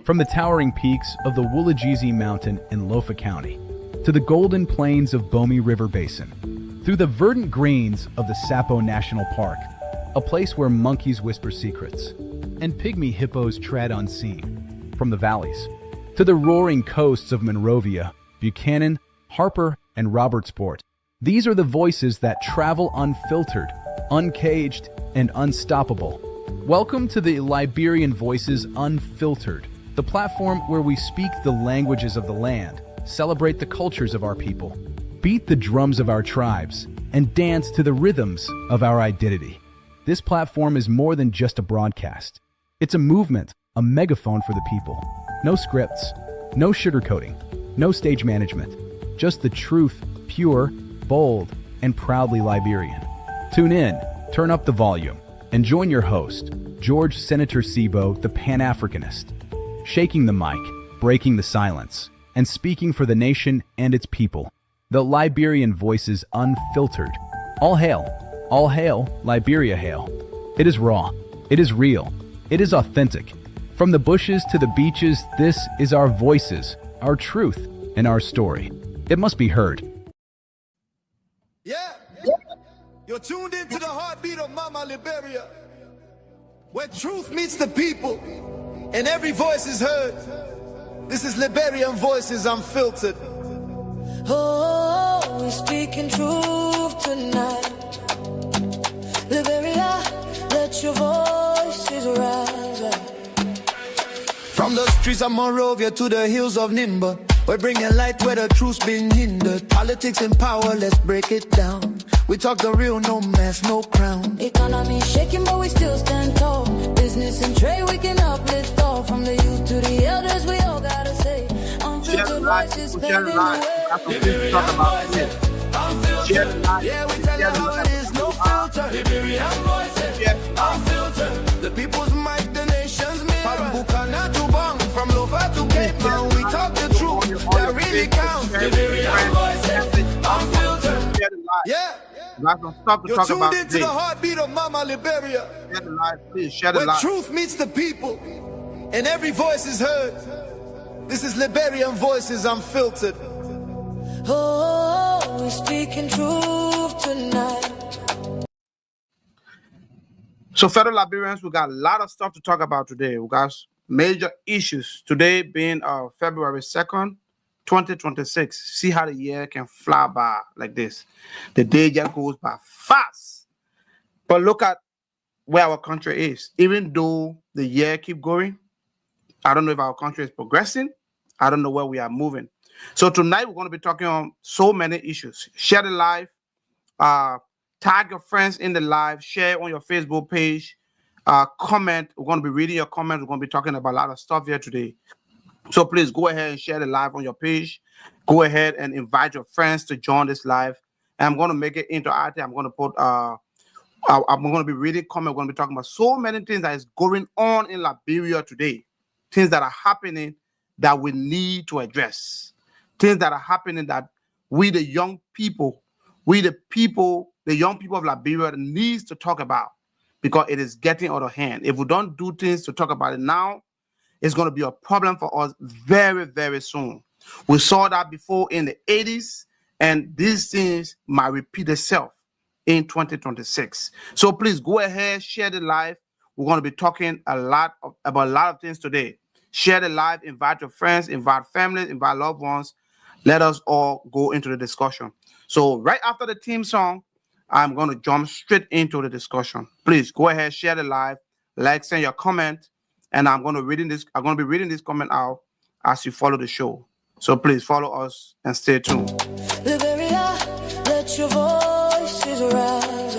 From the towering peaks of the Woolajezi Mountain in Lofa County to the golden plains of Bomi River Basin, through the verdant greens of the Sapo National Park, a place where monkeys whisper secrets and pygmy hippos tread unseen, from the valleys to the roaring coasts of Monrovia, Buchanan, Harper, and Robertsport. These are the voices that travel unfiltered, uncaged, and unstoppable. Welcome to the Liberian Voices Unfiltered, the platform where we speak the languages of the land, celebrate the cultures of our people, beat the drums of our tribes, and dance to the rhythms of our identity. This platform is more than just a broadcast. It's a movement, a megaphone for the people. No scripts, no sugarcoating, no stage management, just the truth, pure, bold, and proudly Liberian. Tune in, turn up the volume, and join your host, George Senator Sibo, the Pan-Africanist, shaking the mic, breaking the silence, and speaking for the nation and its people. The Liberian Voices Unfiltered. All hail, Liberia hail. It is raw, it is real, it is authentic. From the bushes to the beaches, this is our voices, our truth, and our story. It must be heard. Yeah, you're tuned into the heartbeat of Mama Liberia, where truth meets the people and every voice is heard. This is Liberian Voices Unfiltered. Oh, we're speaking truth tonight. Liberia, let your voices rise. From the streets of Monrovia to the hills of Nimba, we're bringing light where the truth's been hindered. Politics and power, let's break it down. We talk the real, no mask, no crown. Economy shaking, but we still stand tall. Business and trade, we can uplift all. From the youth to the elders, we all gotta say. Unfiltered voices paving the way. Liberian voices, unfiltered. Yeah, we tell you how it is, no filter. Liberian voices, unfiltered. The people's mic, the nation's mirror. From Lofa to Cape Town, we talk the truth that really counts. Liberian voices, unfiltered. Yeah. You're tuned into the heartbeat of Mama Liberia, share the live, please share the where live. truth meets the people and every voice is heard. This is Liberian Voices Unfiltered. Oh, we're speaking truth tonight. So, fellow Liberians, we got a lot of stuff to talk about today. We got major issues. Today being February 2nd, 2026. See how the year can fly by like this. The day just goes by fast. But look at where our country is. Even though the year keep going, I don't know if our country is progressing. I don't know where we are moving. So tonight we're going to be talking on so many issues. Share the live. Tag your friends in the live. Share on your Facebook page. Comment. We're going to be reading your comments. We're going to be talking about a lot of stuff here today. So please go ahead and share the live on your page. Go ahead and invite your friends to join this live. And I'm going to make it interactive. I'm going to put I'm going to be reading comments. We're going to be talking about so many things that is going on in Liberia today. Things that are happening that we need to address. Things that are happening that we, the young people, the young people of Liberia needs to talk about, because it is getting out of hand. If we don't do things to talk about it now, it's going to be a problem for us very, very soon. We saw that before in the 80s, and these things might repeat itself in 2026. So please go ahead, share the live. We're going to be talking about a lot of things today. Share the live, invite your friends, invite families, invite loved ones. Let us all go into the discussion. So right after the theme song, I'm going to jump straight into the discussion. Please go ahead, share the live, send your comment, and I'm going to be reading this comment out as you follow the show. So please follow us and stay tuned. Liberia, let your voices rise.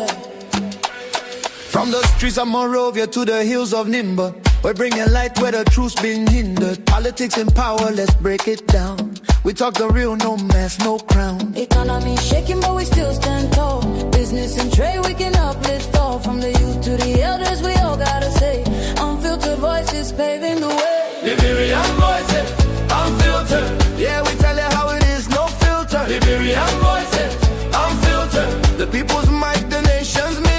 From the streets of Monrovia to the hills of Nimba, we're bringing light where the truth's been hindered. Politics and power, let's break it down. We talk the real, no mask, no crown. Economy shaking, but we still stand tall. Business and trade, we can uplift all. From the youth to the elders, we all gotta say. Unfiltered voices paving the way. Liberian voices, unfiltered. Yeah, we tell you how it is, no filter. Liberian voices, unfiltered. The people's mic, the nation's mirror.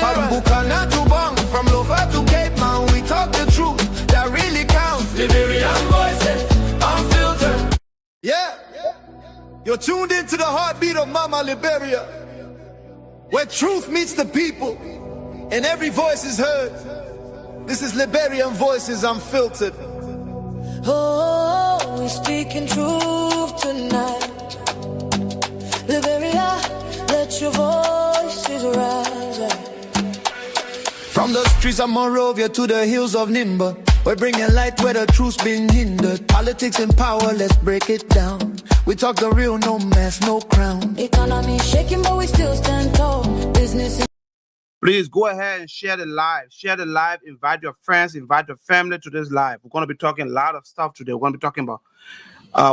From Lofa to Cape Town, we talk the truth that really counts. Liberian voices. Yeah, you're tuned into the heartbeat of Mama Liberia, where truth meets the people and every voice is heard. This is Liberian Voices Unfiltered. Oh, we're speaking truth tonight. Liberia, let your voices rise. From the streets of Monrovia to the hills of Nimba, we're bringing light where the truth's been hindered. Politics and power, let's break it down. We talk the real, no mess, no crown. Economy shaking, but we still stand tall. Business. Please go ahead and share the live. Share the live. Invite your friends. Invite your family to this live. We're going to be talking a lot of stuff today. We're going to be talking about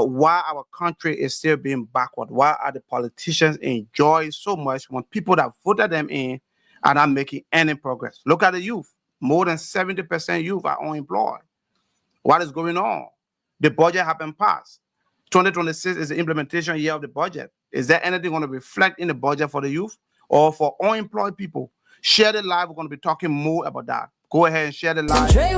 why our country is still being backward. Why are the politicians enjoying so much when people that voted them in are not making any progress? Look at the youth. More than 70% youth are unemployed. What is going on? The budget has been passed. 2026 is the implementation year of the budget. Is there anything going to reflect in the budget for the youth or for unemployed people? Share the live. We're going to be talking more about that. Go ahead and share the live. Share the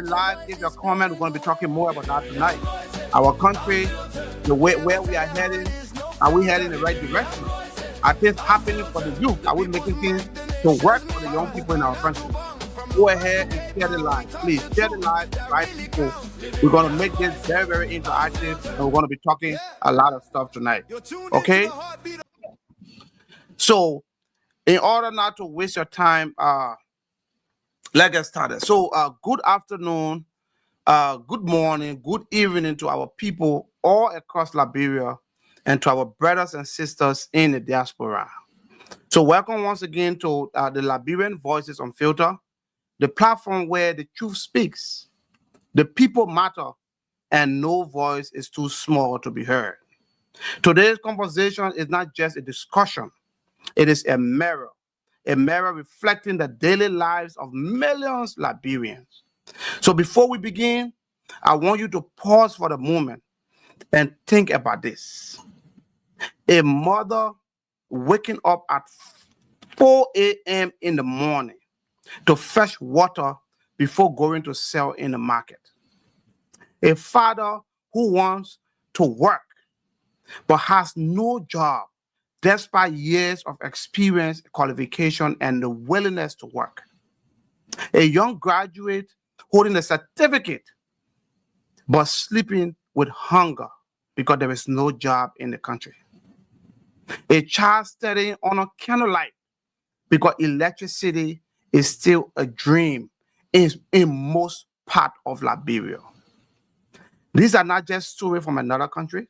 live. Give your comment. We're going to be talking more about that tonight. Our country, the way where we are heading, are we heading in the right direction? Are things happening for the youth? Are we making things to work for the young people in our country? Go ahead and share the live. Please share the live, right, people. We're going to make this very, very interactive, and we're going to be talking a lot of stuff tonight. Okay? So, in order not to waste your time, let's get started. So, good afternoon, good morning, good evening to our people all across Liberia and to our brothers and sisters in the diaspora. So, welcome once again to the Liberian Voices Unfiltered, the platform where the truth speaks, the people matter, and no voice is too small to be heard. Today's conversation is not just a discussion, it is a mirror reflecting the daily lives of millions of Liberians. So before we begin, I want you to pause for the moment and think about this. A mother waking up at 4 a.m. in the morning to fetch water before going to sell in the market. A father who wants to work but has no job despite years of experience, qualification, and the willingness to work. A young graduate holding a certificate but sleeping with hunger because there is no job in the country. A child studying on a candlelight because electricity is still a dream in most part of Liberia. These are not just stories from another country.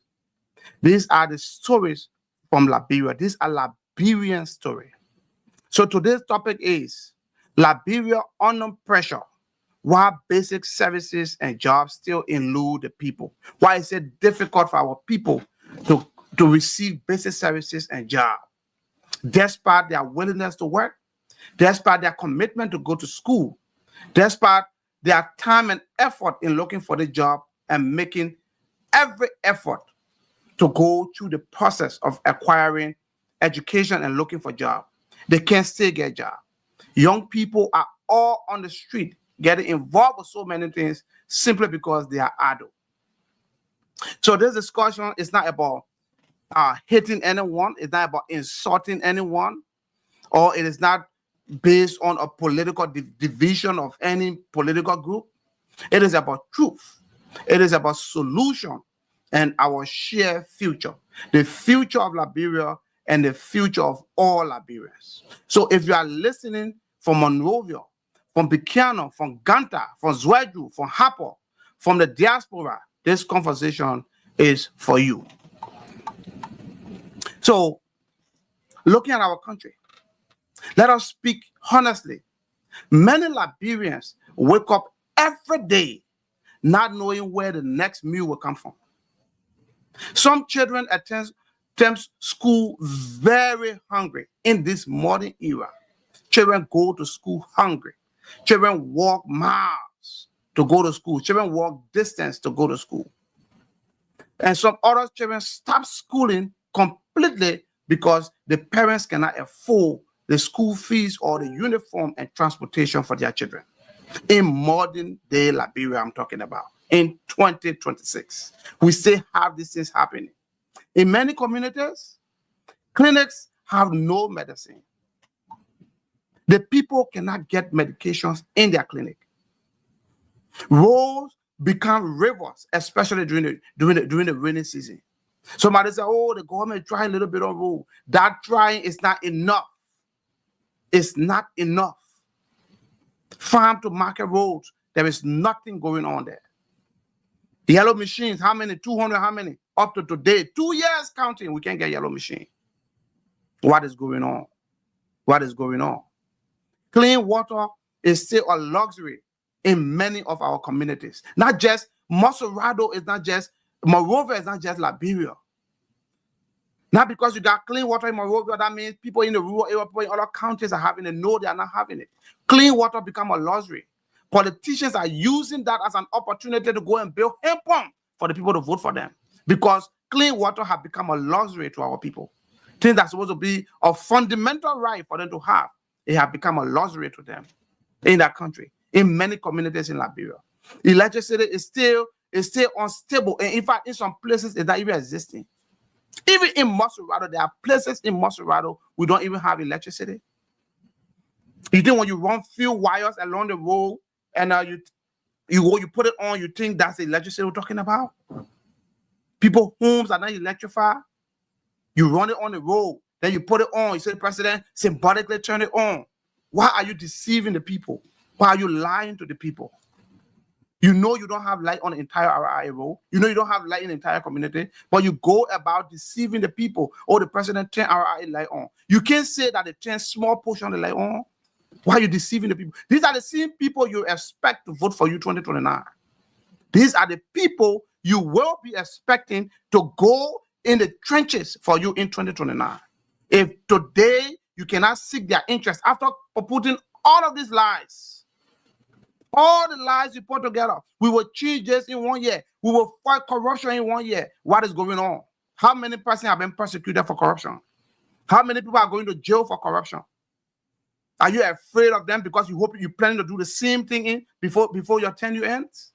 These are the stories from Liberia. These are Liberian stories. So today's topic is Liberia under pressure. Why basic services and jobs still elude the people? Why is it difficult for our people to receive basic services and jobs? Despite their willingness to work, despite their commitment to go to school, despite their time and effort in looking for the job and making every effort to go through the process of acquiring education and looking for job, they can't still get job. Young people are all on the street getting involved with so many things simply because they are adult. So this discussion is not about hating anyone. It's not about insulting anyone, or it is not based on a political division of any political group. It is about truth. It is about solution and our shared future, the future of Liberia and the future of all Liberians. So if you are listening from Monrovia, from Buchanan, from Ganta, from Zwedru, from Hapo, from the diaspora, this conversation is for you. So looking at our country, let us speak honestly. Many Liberians wake up every day not knowing where the next meal will come from. Some children attend school very hungry in this modern era. Children go to school hungry. Children walk miles to go to school. Children walk distance to go to school. And some other children stop schooling completely because the parents cannot afford the school fees or the uniform and transportation for their children. In modern day Liberia, I'm talking about, in 2026, we still have these things happening. In many communities, clinics have no medicine. The people cannot get medications in their clinic. Roads become rivers, especially during the rainy season. Somebody say, oh, the government try a little bit on road. That trying is not enough. It's not enough. Farm to market roads, there is nothing going on there. The yellow machines, how many? 200, how many? Up to today, 2 years counting, we can't get yellow machine. What is going on? What is going on? Clean water is still a luxury in many of our communities. Not just Mosorado is not just, Monrovia is not just Liberia. Not because you got clean water in Monrovia, that means people in the rural area, people in other counties are having it. No, they are not having it. Clean water become a luxury. Politicians are using that as an opportunity to go and build hand pump for the people to vote for them. Because clean water has become a luxury to our people. Things that's supposed to be a fundamental right for them to have, it has become a luxury to them in that country, in many communities in Liberia. Electricity is still unstable. And in fact, in some places, it's not even existing. Even in Mosorado, there are places in Mosorado we don't even have electricity. You think when you run few wires along the road and you put it on, you think that's the electricity we're talking about? People's homes are not electrified. You run it on the road, then you put it on. You say the president symbolically turn it on. Why are you deceiving the people? Why are you lying to the people? You know you don't have light on the entire RIA road. You know you don't have light in the entire community, but you go about deceiving the people. Oh, the president turned RIA light on. You can't say that they turned small portion of the light on. Why are you deceiving the people? These are the same people you expect to vote for you 2029. These are the people you will be expecting to go in the trenches for you in 2029. If today you cannot seek their interest after putting all of these lies, all the lies you put together, we will change this in 1 year. We will fight corruption in 1 year. What is going on? How many persons have been persecuted for corruption? How many people are going to jail for corruption? Are you afraid of them because you're planning to do the same thing before your tenure ends?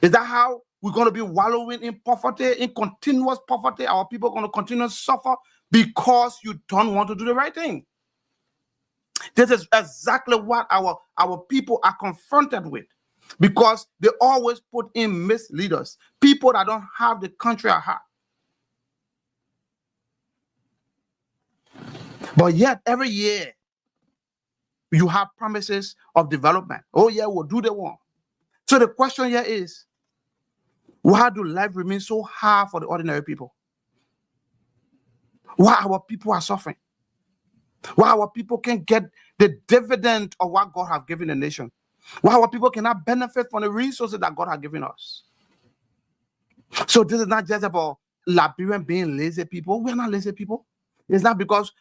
Is that how we're going to be wallowing in poverty, in continuous poverty? Our people are going to continue to suffer because you don't want to do the right thing. This is exactly what our people are confronted with, because they always put in misleaders, people that don't have the country at heart. But yet every year you have promises of development. Oh yeah, we'll do the one. So the question here is, why do life remain so hard for the ordinary people? Why our people are suffering? Why our people can't get the dividend of what God has given the nation? Why our people cannot benefit from the resources that God has given us? So this is not just about Liberian being lazy people. We're not lazy people. It's not because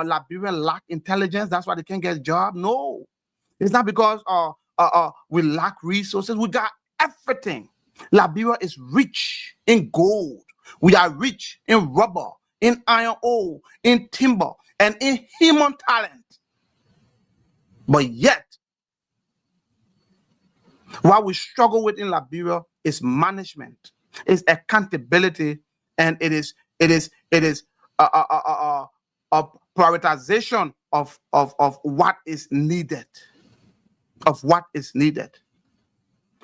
Liberian lack intelligence, that's why they can't get a job. No. It's not because we lack resources. We got everything. Liberia is rich in gold. We are rich in rubber, in iron ore, in timber, and in human talent. But yet, what we struggle with in Liberia is management, is accountability, and it is a prioritization of what is needed. Of what is needed.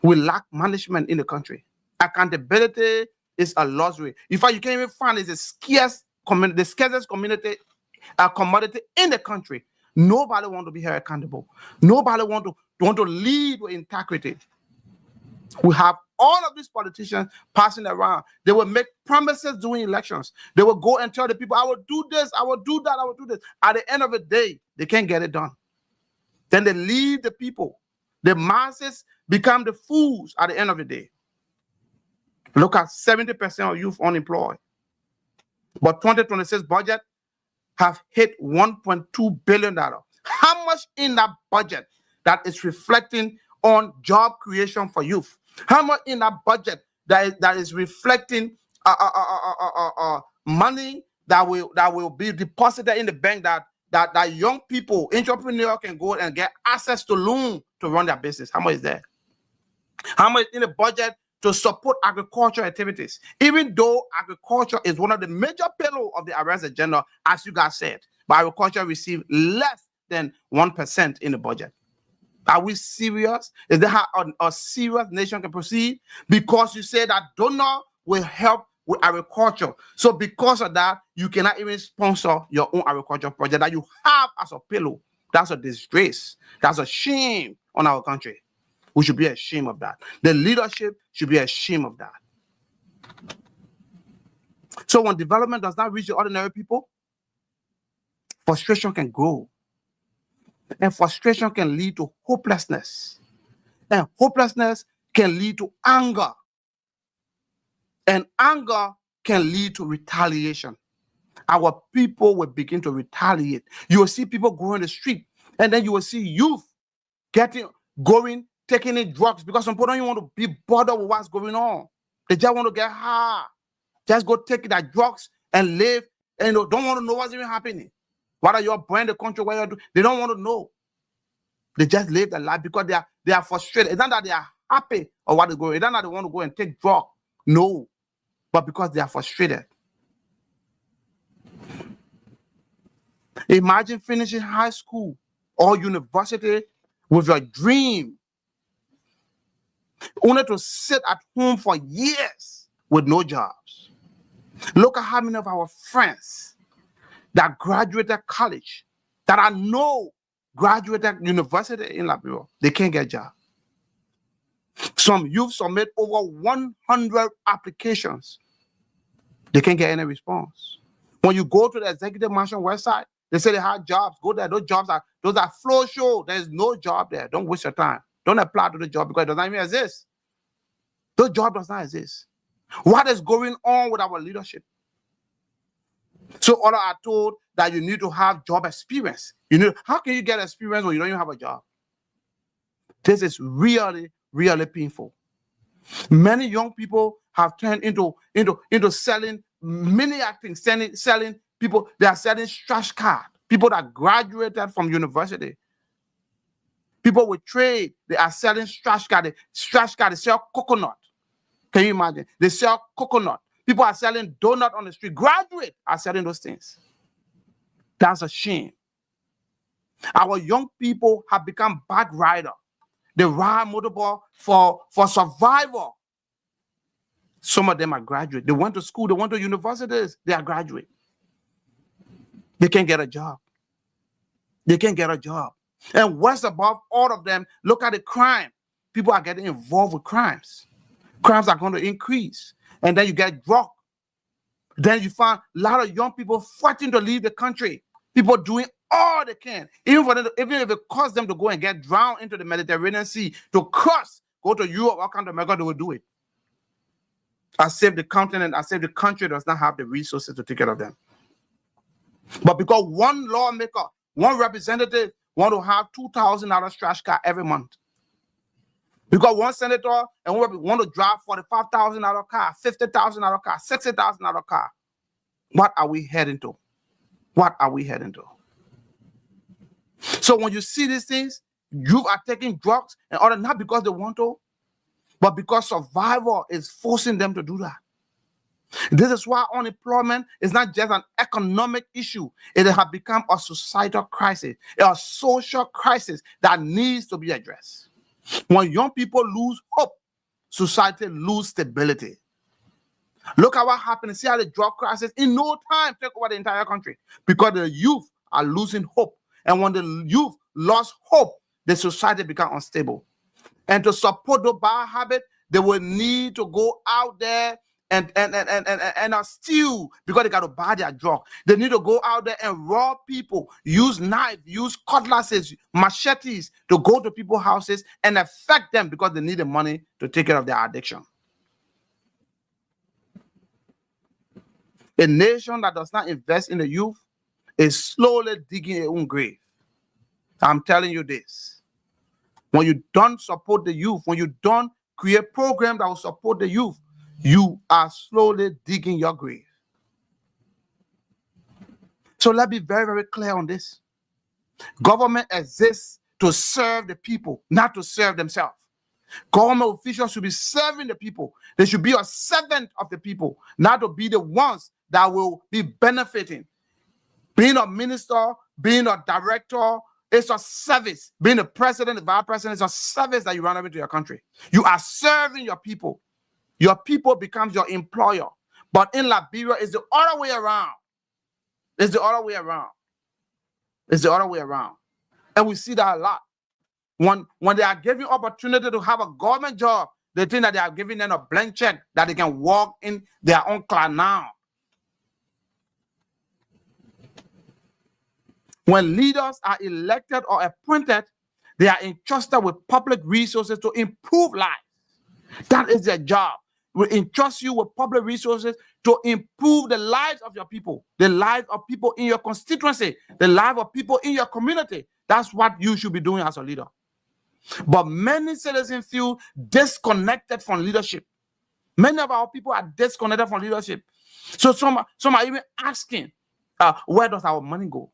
We lack management in the country. Accountability is a luxury. In fact, you can't even find it's the scarcest commodity in the country. Nobody want to be held accountable. Nobody want to lead with integrity. We have all of these politicians passing around. They will make promises during elections. They will go and tell the people, I will do this, I will do that, I will do this. At the end of the day, they can't get it done. Then they leave the people. The masses become the fools at the end of the day. Look at 70% of youth unemployed. But 2026 budget have hit $1.2 billion. How much in that budget that is reflecting on job creation for youth? How much in that budget that is reflecting money that will be deposited in the bank that young people, entrepreneurs can go and get access to loan to run their business? How much is there? How much in the budget to support agricultural activities? Even though agriculture is one of the major pillars of the arrest agenda, as you guys said, but agriculture receives less than 1% in the budget. Are we serious? Is that how a serious nation can proceed? Because you say that donor will help with agriculture. So because of that, you cannot even sponsor your own agriculture project that you have as a pillow. That's a disgrace. That's a shame on our country. We should be ashamed of that. The leadership should be ashamed of that. So when development does not reach the ordinary people, frustration can grow. And frustration can lead to hopelessness. And hopelessness can lead to anger. And anger can lead to retaliation. Our people will begin to retaliate. You will see people go in the street, and then you will see youth taking in drugs because some people don't even want to be bothered with what's going on. They just want to get high. Just go take that drugs and live, and don't want to know what's even happening. What are your brand, the country where you're doing? They don't want to know. They just live their life because they are frustrated. It's not that they are happy or what is going on. It's not that they want to go and take drugs. No. But because they are frustrated. Imagine finishing high school or university with your dream, only to sit at home for years with no jobs. Look at how many of our friends that graduated college, that I know graduated university in Liberia, they can't get a job. Some youth submit over 100 applications. They can't get any response. When you go to the executive mansion website, they say they have jobs. Go there. Those are flow show. There's no job there. Don't waste your time. Don't apply to the job because it doesn't even exist. Those job does not exist. What is going on with our leadership? So all are told that you need to have job experience. How can you get experience when you don't even have a job? This is really, really painful. Many young people have turned into selling many things, selling people. They are selling trash card. People that graduated from university. People with trade, they are selling trash card. They sell coconut. Can you imagine? They sell coconut. People are selling donut on the street. Graduates are selling those things. That's a shame. Our young people have become bad riders. They ride motorball for survival. Some of them are graduate. They went to school. They went to universities. They are graduate. They can't get a job. They can't get a job. And worst above all of them, look at the crime. People are getting involved with crimes. Crimes are going to increase. And then you get drug. Then you find a lot of young people fighting to leave the country. People doing all they can. Even if it costs them to go and get drowned into the Mediterranean Sea, to cross, go to Europe or come to America, they will do it. As if the continent, as if the country does not have the resources to take care of them. But because one lawmaker, one representative want to have $2,000 trash car every month. Because one senator and want to drive $45,000 car, $50,000 car, $60,000 car. What are we heading to? What are we heading to? So when you see these things, you are taking drugs and all that, not because they want to, but because survival is forcing them to do that. This is why unemployment is not just an economic issue. It has become a societal crisis, a social crisis that needs to be addressed. When young people lose hope, society loses stability. Look at what happened. See how the drug crisis in no time took over the entire country because the youth are losing hope. And when the youth lost hope, the society became unstable. And to support the bad habit, they will need to go out there and steal because they got to buy their drug. They need to go out there and rob people, use knives, use cutlasses, machetes to go to people's houses and affect them because they need the money to take care of their addiction. A nation that does not invest in the youth is slowly digging its own grave. I'm telling you this. When you don't support the youth, when you don't create programs that will support the youth, you are slowly digging your grave. So let's be very, very clear on this. Government exists to serve the people, not to serve themselves. Government officials should be serving the people. They should be a servant of the people, not to be the ones that will be benefiting. Being a minister, being a director, it's a service. Being the president, the vice president, is a service that you run over to your country. You are serving your people. Your people becomes your employer. But in Liberia, it's the other way around. It's the other way around. It's the other way around. And we see that a lot. When they are giving opportunity to have a government job, they think that they are giving them a blank check that they can walk in their own clan now. When leaders are elected or appointed, they are entrusted with public resources to improve lives. That is their job. We entrust you with public resources to improve the lives of your people, the lives of people in your constituency, the lives of people in your community. That's what you should be doing as a leader. But many citizens feel disconnected from leadership. Many of our people are disconnected from leadership. So some are even asking, where does our money go?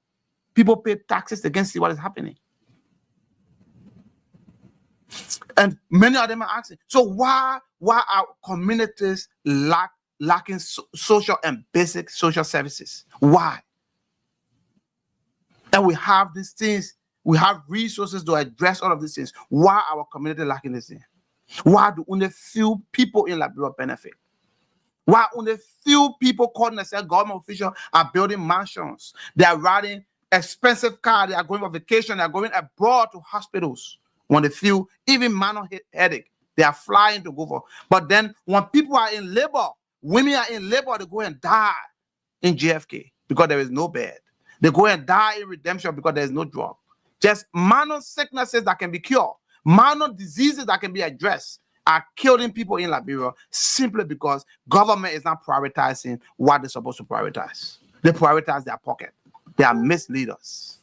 People pay taxes, they can see what is happening. And many of them are asking, so why are communities lacking social and basic social services? Why? And we have these things, we have resources to address all of these things. Why our community lacking this thing? Why do only few people in Liberia benefit? Why only few people calling themselves government officials are building mansions? They are riding expensive cars, they are going on vacation, they are going abroad to hospitals. When they feel even minor headache, they are flying to go for. But then when people are in labor, women are in labor, they go and die in JFK because there is no bed. They go and die in redemption because there is no drug. Just minor sicknesses that can be cured, minor diseases that can be addressed are killing people in Liberia simply because government is not prioritizing what they're supposed to prioritize. They prioritize their pocket. They are misleaders.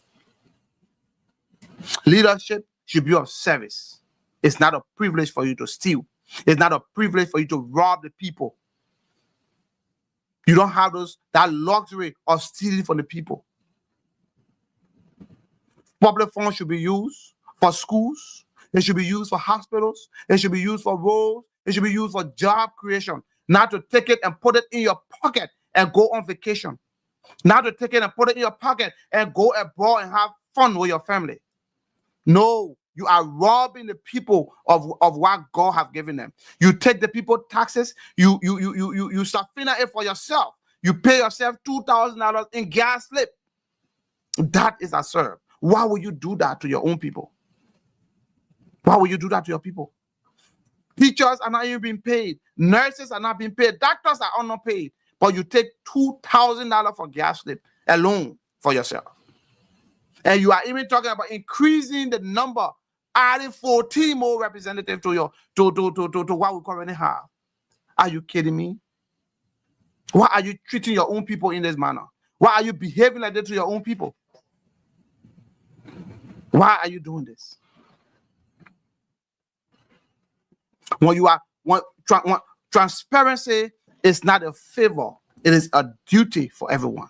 Leadership should be of service. It's not a privilege for you to steal. It's not a privilege for you to rob the people. You don't have that luxury of stealing from the people. Public funds should be used for schools. It should be used for hospitals. It should be used for roads. It should be used for job creation. Not to take it and put it in your pocket and go on vacation. Not to take it and put it in your pocket and go abroad and have fun with your family. No, you are robbing the people of what God have given them. You take the people taxes, you subpoena it for yourself. You pay yourself $2,000 in gas slip. That is absurd. Why would you do that to your own people? Why would you do that to your people? Teachers are not even being paid. Nurses are not being paid. Doctors are underpaid. But you take $2,000 for gas slip alone for yourself. And you are even talking about increasing the number, adding 14 more representatives to what we currently have. Are you kidding me? Why are you treating your own people in this manner? Why are you behaving like that to your own people? Why are you doing this? Transparency is not a favor, it is a duty for everyone.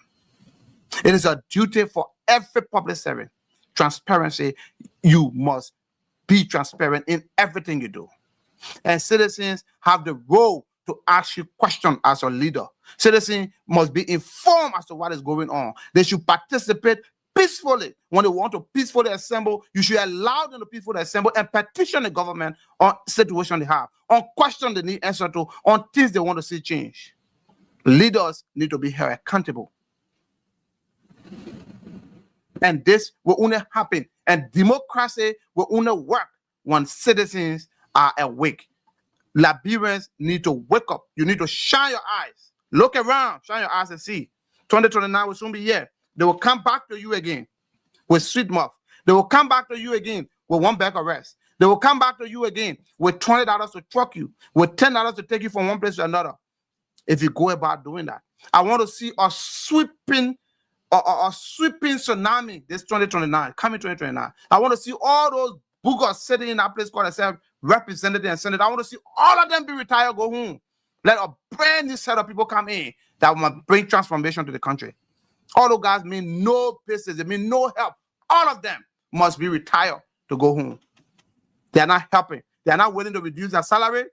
It is a duty for every public servant. Transparency, you must be transparent in everything you do. And citizens have the role to ask you questions as a leader. Citizens must be informed as to what is going on. They should participate peacefully. When they want to peacefully assemble, you should allow them to peacefully assemble and petition the government on situation they have, on questions they need answer to, on things they want to see change. Leaders need to be held accountable. And this will only happen, and democracy will only work when citizens are awake. Liberians need to wake up. You need to shine your eyes. Look around, shine your eyes and see. 2029 will soon be here. They will come back to you again with sweet mouth. They will come back to you again with one bag of rice. They will come back to you again with $20 to truck you, with $10 to take you from one place to another. If you go about doing that, I want to see a sweeping tsunami this 2029, coming 2029. I want to see all those boogers sitting in that place called themselves representative and senator. I want to see all of them be retired, go home. Let a brand new set of people come in that will bring transformation to the country. All those guys mean no business, they mean no help. All of them must be retired to go home. They are not helping. They are not willing to reduce their salary.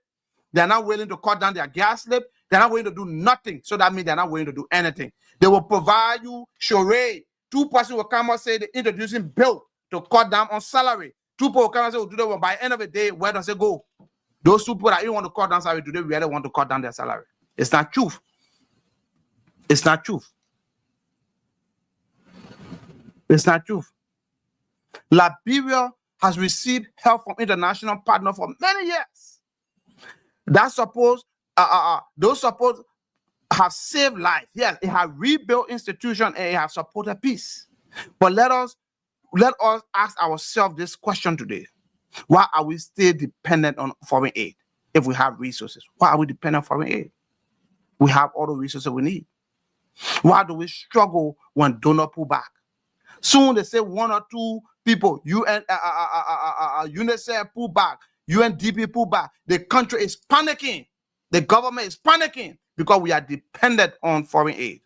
They are not willing to cut down their gas slip. They are not willing to do nothing. So that means they are not willing to do anything. They will provide you charade. 2 persons will come and say they're introducing bill to cut down on salary. 2 people will come and say we'll do that. Well, by the end of the day, where does it go? Those 2 people that even want to cut down salary, do they really want to cut down their salary? It's not truth. It's not truth. It's not truth. Liberia has received help from international partners for many years. Those supposed have saved life. Yes, it has rebuilt institutions and it has supported peace. But let us ask ourselves this question today. Why are we still dependent on foreign aid if we have resources? Why are we dependent on foreign aid? We have all the resources we need. Why do we struggle when donors pull back? Soon they say 1 or 2 people, UNICEF pull back, UNDP pull back. The country is panicking. The government is panicking because we are dependent on foreign aid.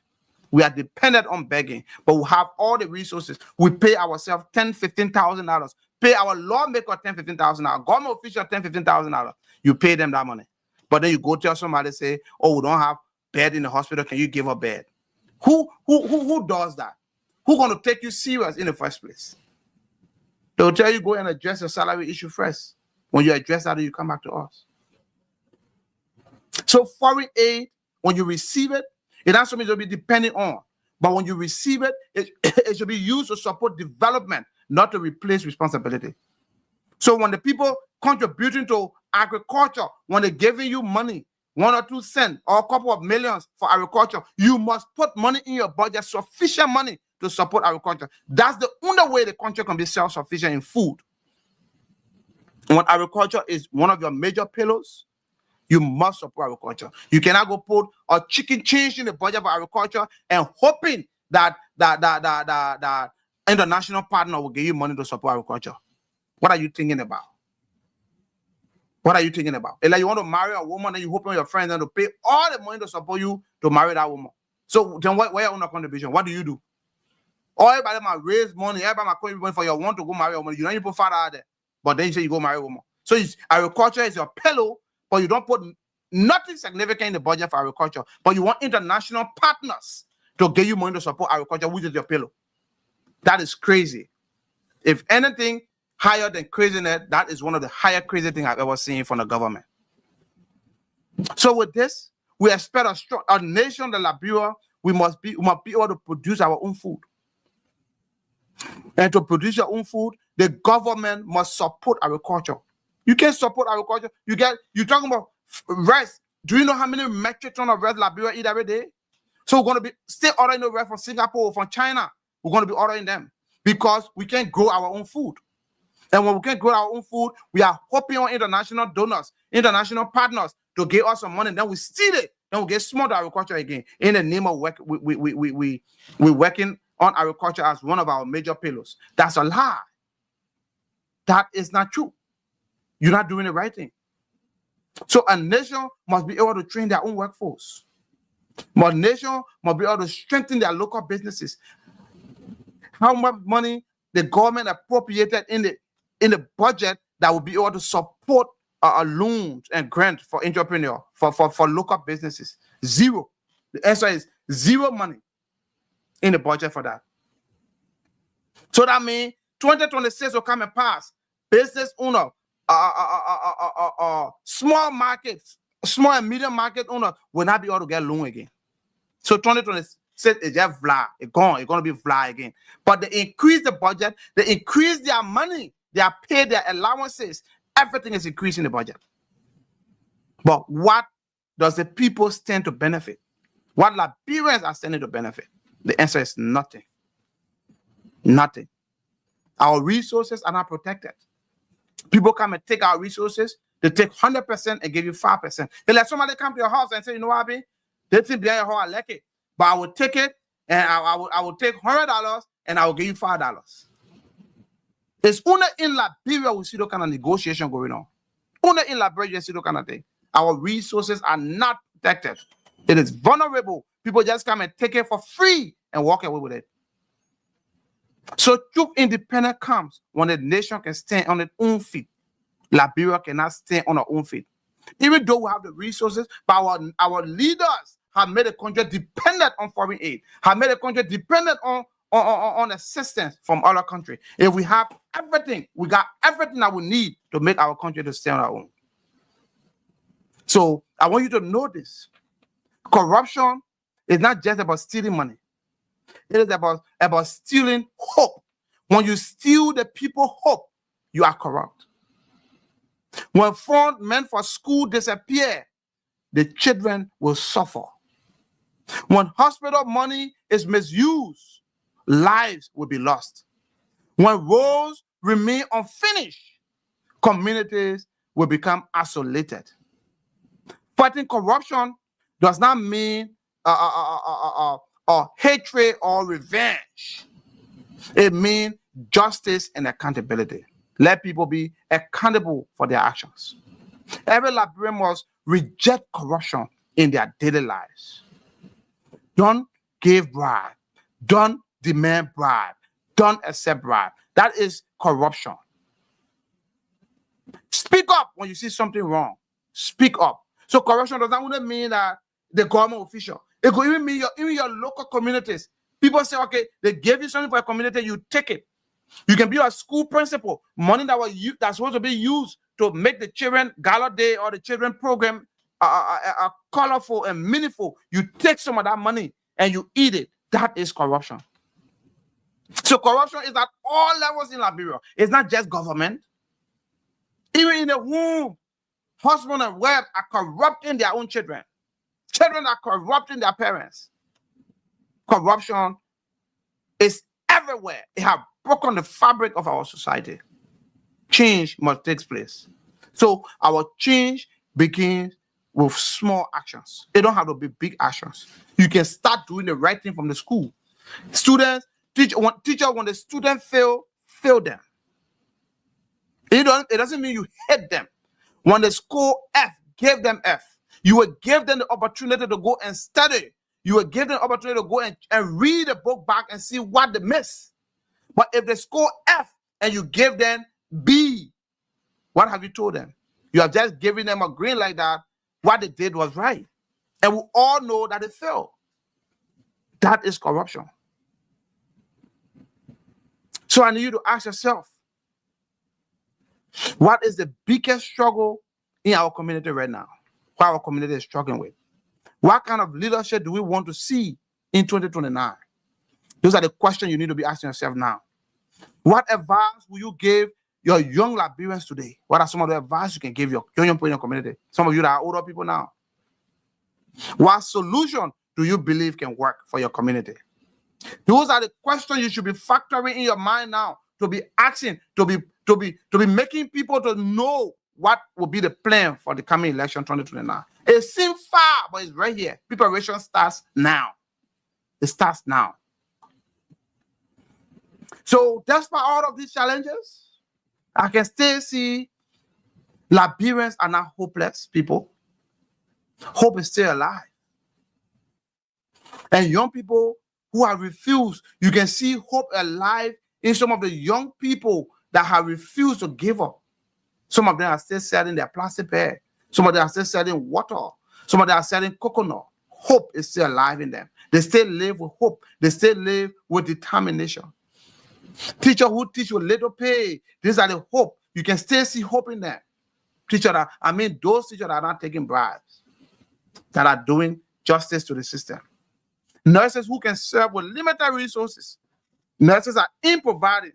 We are dependent on begging, but we have all the resources. We pay ourselves $10,000, $15,000. Pay our lawmaker $10,000, $15,000. Government official $10,000, $15,000. You pay them that money. But then you go tell somebody, say, oh, we don't have bed in the hospital. Can you give a bed? Who does that? Who's going to take you serious in the first place? They'll tell you go and address the salary issue first. When you address that, you come back to us. So foreign aid, when you receive it, it has something to be dependent on. But when you receive it, it should be used to support development, not to replace responsibility. So when the people contributing to agriculture, when they're giving you money, 1 or 2 cents or a couple of millions for agriculture, you must put money in your budget, sufficient money to support agriculture. That's the only way the country can be self-sufficient in food. When agriculture is one of your major pillars, you must support agriculture. You cannot go put a chicken change in the budget for agriculture and hoping that international partner will give you money to support agriculture. What are you thinking about? What are you thinking about? It's like you want to marry a woman and you hoping your friends to pay all the money to support you to marry that woman. So then where your own contribution? What do you do? Everybody might raise money, everybody might contribute money for your one to go marry a woman. You don't even put father out there. But then you say you go marry a woman. So agriculture is your pillow, but you don't put nothing significant in the budget for agriculture. But you want international partners to give you money to support agriculture, which is your pillow. That is crazy. If anything higher than craziness, that is one of the higher crazy things I've ever seen from the government. So with this, we expect a nation, the Liberia, we must be able to produce our own food. And to produce your own food, the government must support agriculture. You can't support agriculture. You're talking about rice. Do you know how many metric tons of rice Liberia eat every day? So we're going to be still ordering the rice from Singapore, from China. We're going to be ordering them because we can't grow our own food. And when we can't grow our own food, we are hoping on international donors, international partners to give us some money. Then we steal it. Then we get small agriculture again. In the name of work, we're working on agriculture as one of our major pillars. That's a lie. That is not true. You're not doing the right thing. So a nation must be able to train their own workforce. A nation must be able to strengthen their local businesses. How much money the government appropriated in the budget that will be able to support loans and grants for entrepreneurs, for local businesses? Zero. The answer is zero money in the budget for that. So that means 2026 will come and pass. Business owner, small markets, small and medium market owner will not be able to get loan again. So 2026 is just fly. It's gone. It's going to be fly again. But they increase the budget. They increase their money. They are paid their allowances. Everything is increasing the budget. But what does the people stand to benefit? What Liberians are standing to benefit? The answer is nothing. Nothing. Our resources are not protected. People come and take our resources. They take 100% and give you 5%. They let somebody come to your house and say, you know what, Abby? They think behind your house, I like it. But I will take it and I will take $100 and I will give you $5. It's only in Liberia we see that kind of negotiation going on. Only in Liberia you see that kind of thing. Our resources are not protected. It is vulnerable. People just come and take it for free and walk away with it. So true independence comes when a nation can stand on its own feet. Liberia cannot stand on our own feet. Even though we have the resources, but our leaders have made the country dependent on foreign aid, have made the country dependent on assistance from other countries. If we have everything, we got everything that we need to make our country to stand on our own. So I want you to know this. Corruption is not just about stealing money. It is about stealing hope. When you steal the people hope, you are corrupt. When funds meant for school disappear, the children will suffer. When hospital money is misused, lives will be lost. When roads remain unfinished, communities will become isolated. Fighting corruption does not mean hatred or revenge. It means justice and accountability. Let people be accountable for their actions. Every Liberian must reject corruption in their daily lives. Don't give bribe. Don't demand bribe. Don't accept bribe. That is corruption. Speak up when you see something wrong. Speak up. So corruption does not only mean that the government official. It could even mean your local communities. People say, okay, they gave you something for a community, you take it. You can be a school principal. Money that's supposed to be used to make the children gala day or the children program colorful and meaningful. You take some of that money and you eat it. That is corruption. So corruption is at all levels in Liberia. It's not just government. Even in the womb, husband and wife are corrupting their own children. Children are corrupting their parents. Corruption is everywhere. It has broken the fabric of our society. Change must take place. So our change begins with small actions. It don't have to be big actions. You can start doing the right thing from the school. Students, teacher, when the student fail them. It doesn't mean you hate them. When they score F, give them F. You will give them the opportunity to go and study. You will give them the opportunity to go and read the book back and see what they miss. But if they score F and you give them B, what have you told them? You have just given them a green like that. What they did was right. And we all know that it failed. That is corruption. So I need you to ask yourself, what is the biggest struggle in our community right now? What our community is struggling with? What kind of leadership do we want to see in 2029? Those are the questions you need to be asking yourself now. What advice will you give your young Liberians today? What are some of the advice you can give your young people in your community? Some of you that are older people now. What solution do you believe can work for your community? Those are the questions you should be factoring in your mind now, to be asking, to be making people to know what will be the plan for the coming election 2029. It seems far, but it's right here. Preparation starts now. It starts now. So despite all of these challenges, I can still see Liberians are not hopeless people. Hope is still alive. And young people who have refused, you can see hope alive in some of the young people that have refused to give up. Some of them are still selling their plastic bag. Some of them are still selling water. Some of them are selling coconut. Hope is still alive in them. They still live with hope. They still live with determination. Teachers who teach with little pay, these are the hope. You can still see hope in them. Those teachers that are not taking bribes, that are doing justice to the system. Nurses who can serve with limited resources. Nurses are improviding.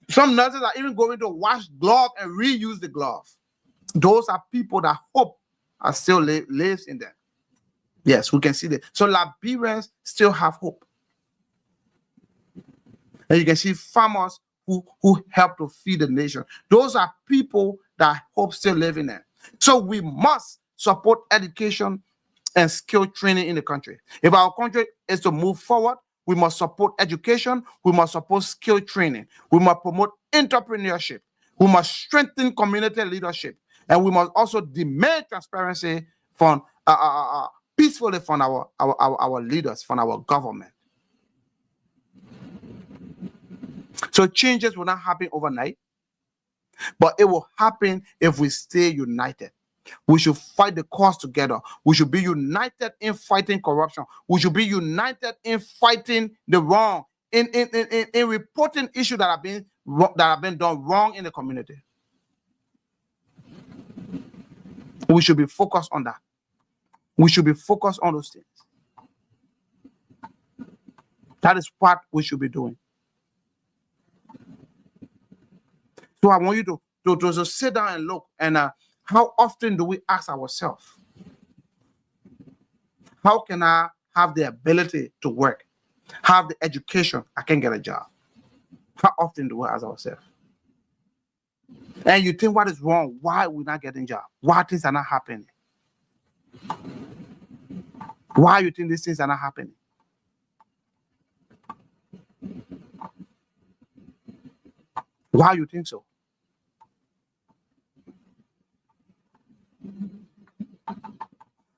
Some nurses are even going to wash gloves and reuse the glove. Those are people that hope are still lives in them. Yes, we can see that. So Liberians still have hope. And you can see farmers who help to feed the nation. Those are people that hope still live in them. So we must support education and skill training in the country. If our country is to move forward, we must support education. We must support skill training. We must promote entrepreneurship. We must strengthen community leadership. And we must also demand transparency from peacefully from our leaders, from our government. So changes will not happen overnight, but it will happen if we stay united. We should fight the cause together. We should be united in fighting corruption. We should be united in fighting the wrong, in reporting issues that have been done wrong in the community. We should be focused on that. We should be focused on those things. That is what we should be doing. So I want you to sit down and look, and how often do we ask ourselves, how can I have the ability to work, have the education, I can get a job? How often do we ask ourselves? And you think, what is wrong? Why are we not getting jobs? Why things are not happening? Why you think these things are not happening? Why you think so?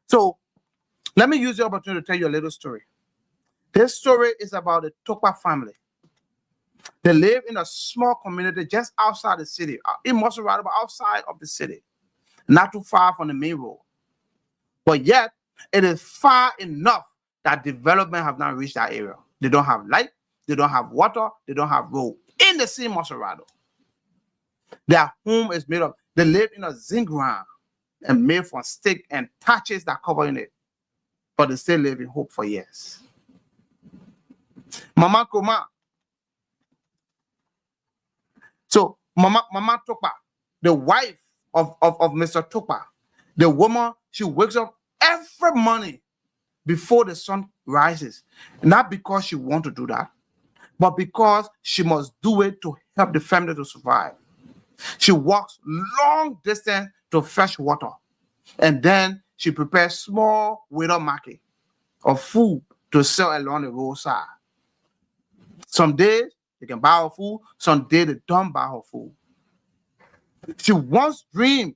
So let me use the opportunity to tell you a little story. This story is about the Tokpa family. They live in a small community just outside the city, in Montserrat, but outside of the city, not too far from the main road. But yet, it is far enough that development have not reached that area. They don't have light, they don't have water, they don't have road. In the same Montserrat, their home is made of, they live in a zinc ground and made from stick and thatches that cover in it. But they still live in hope for years. Mama Koma. So Mama Tokpa, the wife of Mr. Tokpa, the woman, she wakes up every morning before the sun rises. Not because she wants to do that, but because she must do it to help the family to survive. She walks long distance to fetch water, and then she prepares small widow market of food to sell along the roadside. Some days they can buy her food, some days they don't buy her food. She once dreamed,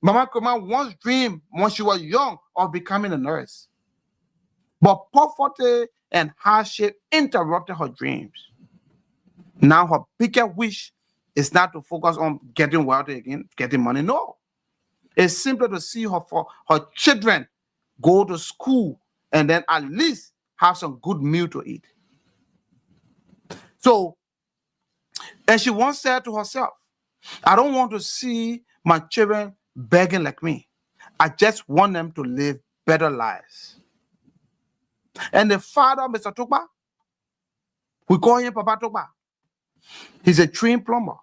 Mama Koma once dreamed when she was young of becoming a nurse. But poverty and hardship interrupted her dreams. Now her biggest wish is not to focus on getting wealthy again, getting money. No. It's simply to see her children go to school and then at least have some good meal to eat. So, and she once said to herself, I don't want to see my children begging like me. I just want them to live better lives. And the father, Mr. Tokpa, we call him Papa Tokpa. He's a trained plumber.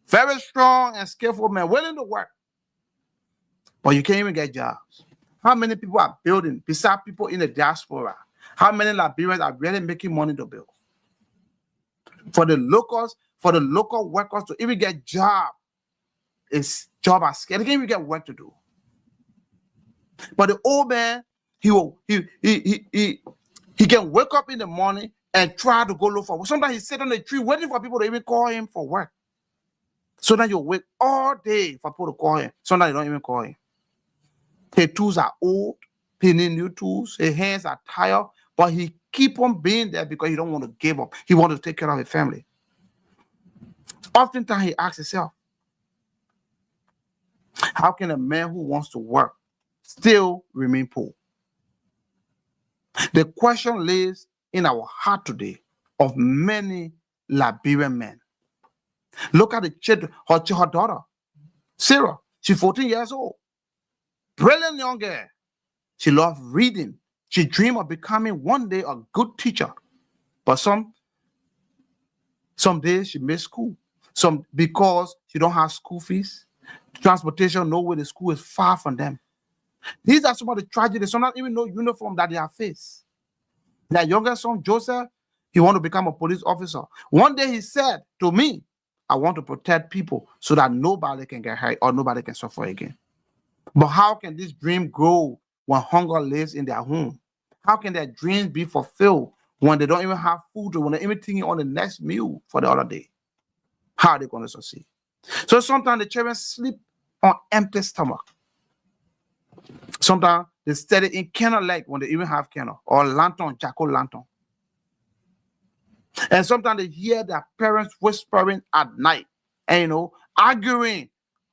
Very strong and skillful man, willing to work. But you can't even get jobs. How many people are building besides people in the diaspora? How many Liberians are really making money to build? For the locals, for the local workers to even get job, is job are scarce. They can't even get work to do. But the old man, he can wake up in the morning and try to go look for work. Sometimes he sit on the tree waiting for people to even call him for work. So then you wait all day for people to call him. Sometimes they don't even call him. His tools are old. He need new tools. His hands are tired. But he keep on being there because he don't want to give up. He wants to take care of his family. Oftentimes he asks himself, how can a man who wants to work still remain poor? The question lays in our heart today of many Liberian men. Look at the children, her daughter, Sarah. She's 14 years old. Brilliant young girl. She loves reading. She dreamed of becoming one day a good teacher. But some days she missed school. Some because she don't have school fees. Transportation, nowhere the school is far from them. These are some of the tragedies. Some not even no uniform that they have faced. Their youngest son, Joseph, he want to become a police officer. One day he said to me, I want to protect people so that nobody can get hurt or nobody can suffer again. But how can this dream grow when hunger lives in their home? How can their dreams be fulfilled when they don't even have food or when they're even thinking on the next meal for the other day? How are they going to succeed? So sometimes the children sleep on empty stomach. Sometimes they study in candle light when they even have candle or lantern, charcoal lantern. And sometimes they hear their parents whispering at night and, arguing,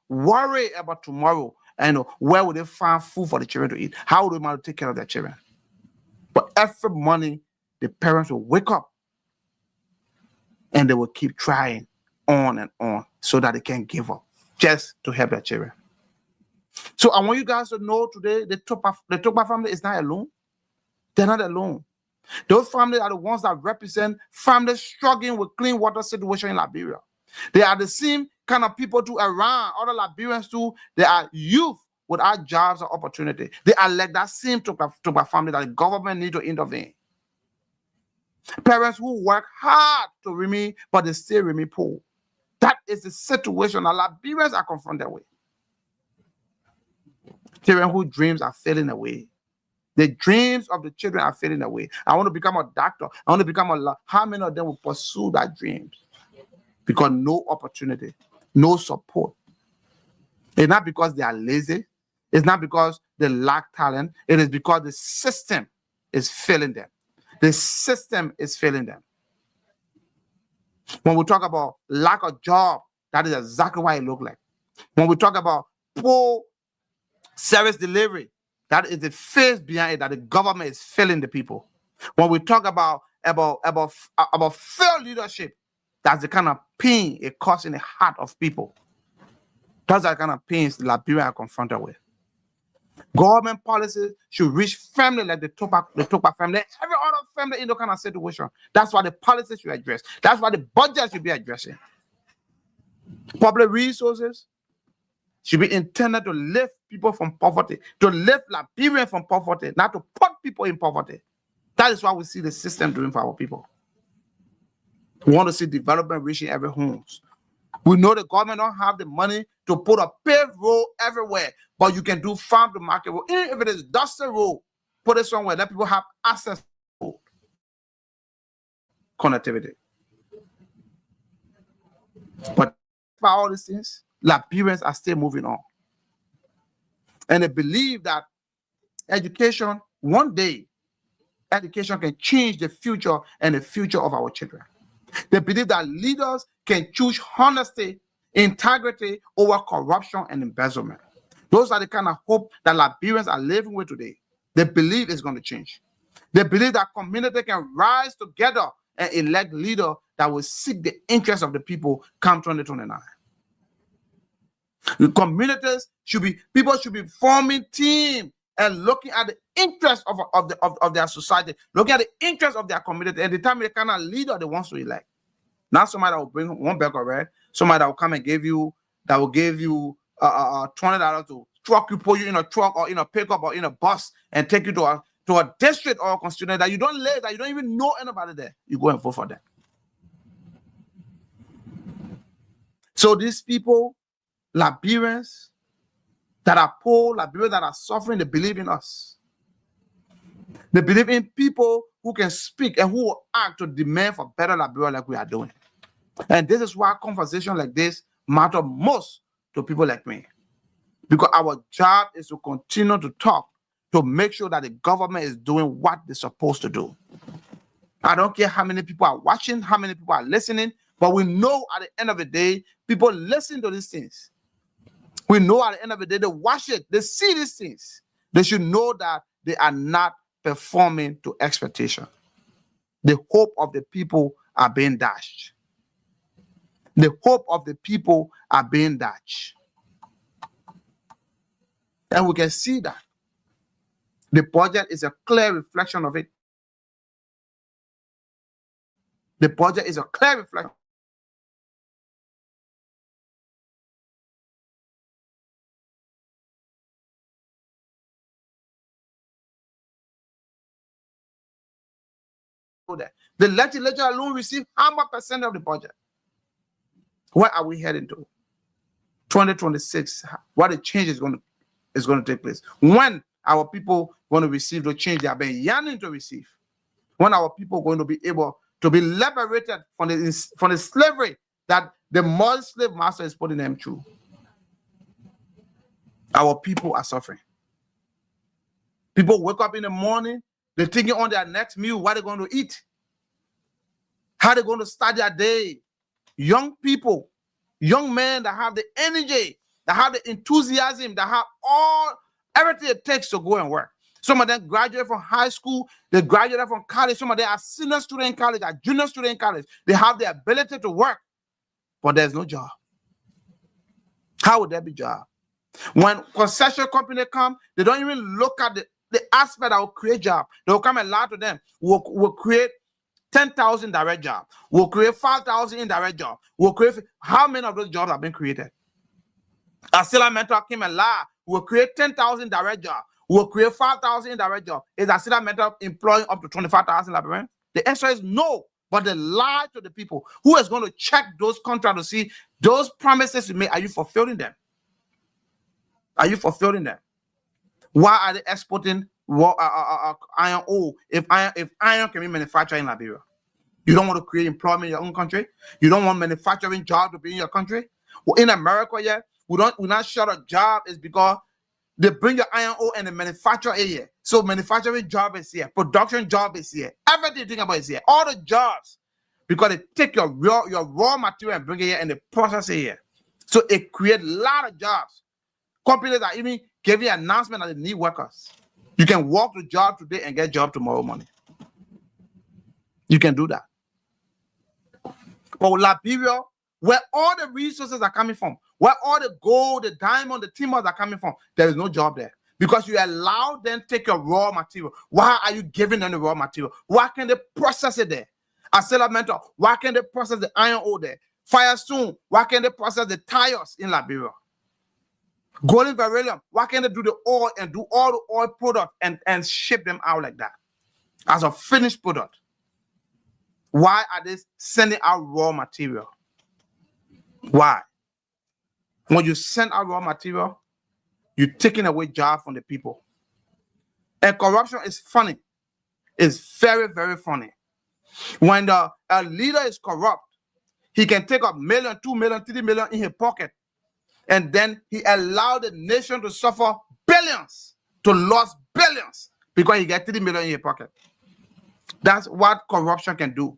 worry about tomorrow. And where will they find food for the children to eat? How will they manage to take care of their children? But every morning, the parents will wake up and they will keep trying on and on so that they can't give up, just to help their children. So I want you guys to know today, the Tokpa family is not alone. They're not alone. Those families are the ones that represent families struggling with clean water situation in Liberia. They are the same kind of people too around other Liberians too. They are youth without jobs or opportunity. They are like that same Tokpa family that the government need to intervene. Parents who work hard to remain, but they still remain poor. That is the situation that Liberians are confronted with. Children whose dreams are fading away. The dreams of the children are fading away. I want to become a doctor. I want to become a lawyer. How many of them will pursue that dreams? Because no opportunity, no support. It's not because they are lazy. It's not because they lack talent. It is because the system is failing them. The system is failing them. When we talk about lack of job, that is exactly what it looks like. When we talk about poor service delivery, that is the face behind it, that the government is failing the people. When we talk about failed leadership, that's the kind of pain it causes in the heart of people. That's the kind of pains Liberia are confronted with. Government policies should reach family like the Tokpa family, every other family in the kind of situation. That's why the policies should address. That's why the budget should be addressing. Public resources should be intended to lift people from poverty, to lift Liberians from poverty, not to put people in poverty. That is what we see the system doing for our people. We want to see development reaching every home. We know the government don't have the money to put a paved road everywhere, but you can do farm to market road. Even if it is dusty road, put it somewhere, let people have access to connectivity. But by all these things, Liberians are still moving on. And they believe that education, one day, education can change the future and the future of our children. They believe that leaders can choose honesty, integrity over corruption and embezzlement. Those are the kind of hope that Liberians are living with today. They believe it's going to change. They believe that community can rise together and elect leaders that will seek the interests of the people come 2029. The communities people should be forming teams and looking at the interests of their society, looking at the interests of their community, and determine the kind of leader they want to elect. Not somebody that will bring one bag of bread, somebody that will come and give you $20 to truck you, put you in a truck or in a pickup or in a bus and take you to a district or a constituency that you don't live, that you don't even know anybody there. You go and vote for them. So these people, Liberians that are poor, Liberians that are suffering, they believe in us. They believe in people who can speak and who will act to demand for better Liberia like we are doing. And this is why conversations like this matter most to people like me. Because our job is to continue to talk, to make sure that the government is doing what they're supposed to do. I don't care how many people are watching, how many people are listening, but we know at the end of the day, people listen to these things. We know at the end of the day, they watch it, they see these things. They should know that they are not performing to expectation. The hope of the people are being dashed. The hope of the people are being dashed. And we can see that. The budget is a clear reflection of it. The budget is a clear reflection. The legislature alone received how much percent of the budget? Where are we heading to? 2026. What the change is going to take place? When our people going to receive the change they have been yearning to receive? When our people going to be able to be liberated from the slavery that the modern slave master is putting them through? Our people are suffering. People wake up in the morning, they're thinking on their next meal what they're going to eat. How they going to start their day? Young people, young men that have the energy, that have the enthusiasm, that have everything it takes to go and work. Some of them graduate from high school, they graduate from college. Some of them are senior student in college, are junior student in college. They have the ability to work, but there's no job. How would there be job? When concession company come, they don't even look at the aspect that will create job. They will come and lie to them. We'll create 10,000 direct jobs. We'll create 5,000 indirect jobs. We'll create how many of those jobs have been created? Asila Mentor came and lied. We'll create 10,000 direct jobs. We'll create 5,000 indirect jobs. Is Asila Mentor employing up to 25,000 Liberians? The answer is no. But they lie to the people. Who is going to check those contracts to see those promises you made? Are you fulfilling them? Are you fulfilling them? Why are they exporting iron ore if iron can be manufactured in Liberia? You don't want to create employment in your own country? You don't want manufacturing jobs to be in your country? Well, in America, yeah, we're not short of job is because they bring your iron ore and they manufacture it here. So manufacturing job is here, production job is here, everything you think about is here. All the jobs, because they take your raw material and bring it here and they process it here. So it creates a lot of jobs. Companies are even giving an announcement that they need workers. You can walk the job today and get job tomorrow morning. You can do that. But Liberia, where all the resources are coming from, where all the gold, the diamond, the timber are coming from, there is no job there. Because you allow them to take your raw material. Why are you giving them the raw material? Why can't they process it there? Asela Mentor, why can't they process the iron ore there? Firestone, why can't they process the tires in Liberia? Golden beryllium, why can't they do the oil and do all the oil product and ship them out like that as a finished product? Why are they sending out raw material? Why? When you send out raw material, you're taking away jobs from the people. And corruption is funny. It's very, very funny. When a leader is corrupt, he can take $1 million, $2 million, $3 million in his pocket, and then he allowed the nation to suffer billions, to lose billions, because he gets $3 million in his pocket. That's what corruption can do.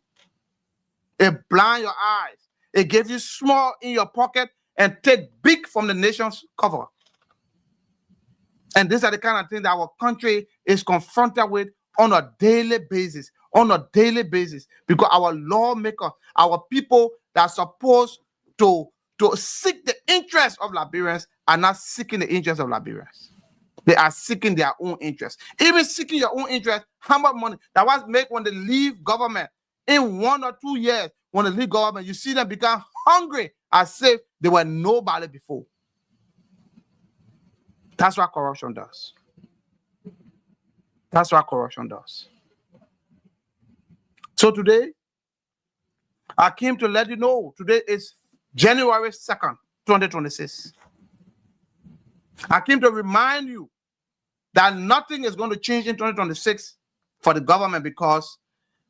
It blinds your eyes. It gives you small in your pocket and take big from the nation's cover. And these are the kind of things that our country is confronted with on a daily basis, because our lawmakers, our people that are supposed to seek the interests of Liberians are not seeking the interests of Liberians. They are seeking their own interests. Even seeking your own interest, how much money that was made when they leave government in 1 or 2 years, when they leave government, you see them become hungry as if they were nobody before. That's what corruption does. That's what corruption does. So today, I came to let you know, today is January 2nd, 2026. I came to remind you that nothing is going to change in 2026 for the government, because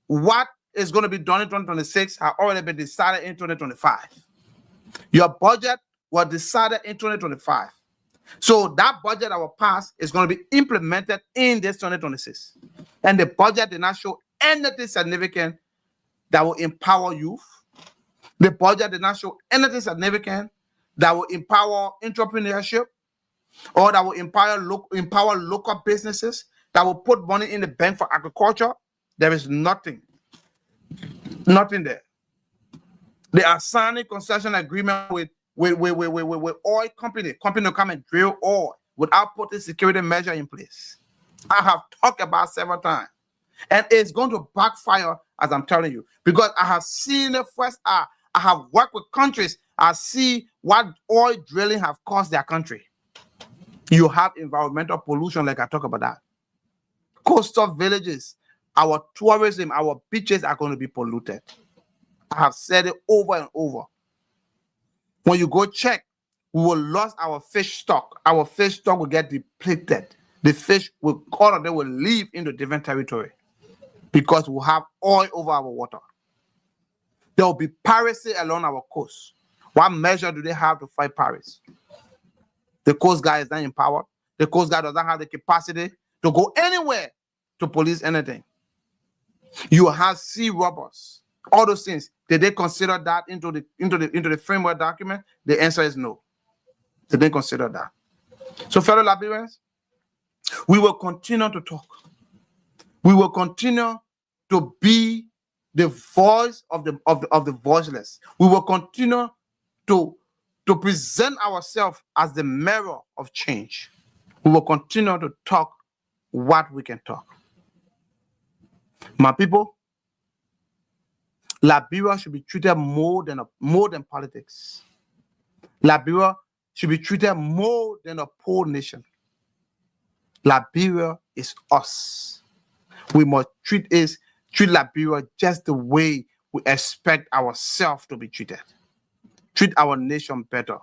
what is going to be done in 2026 has already been decided in 2025. Your budget was decided in 2025. So that budget that will pass is going to be implemented in this 2026. And the budget did not show anything significant that will empower youth. The budget did not show anything significant that will empower entrepreneurship, or that will empower local businesses, that will put money in the bank for agriculture. There is nothing. Nothing there. They are signing concession agreement with oil company to come and drill oil without putting security measure in place. I have talked about several times, and it's going to backfire, as I'm telling you, because I have seen it first. I have worked with countries. I see what oil drilling have cost their country. You have environmental pollution, like I talk about that. Coastal villages, our tourism, our beaches are going to be polluted. I have said it over and over. When you go check, we will lose our fish stock. Our fish stock will get depleted. The fish will, all of them will leave into different territory because we'll have oil over our water. There will be piracy along our coast. What measure do they have to fight piracy? The Coast Guard is not empowered. The Coast Guard doesn't have the capacity to go anywhere to police anything. You have sea robbers. All those things, did they consider that into the framework document? The answer is no. They didn't consider that. So, fellow Liberians, we will continue to talk. We will continue to be the voice of the voiceless. We will continue to present ourselves as the mirror of change. We will continue to talk what we can talk. My people, Liberia should be treated more than politics. Liberia should be treated more than a poor nation. Liberia is us. We must treat Liberia just the way we expect ourselves to be treated. Treat our nation better.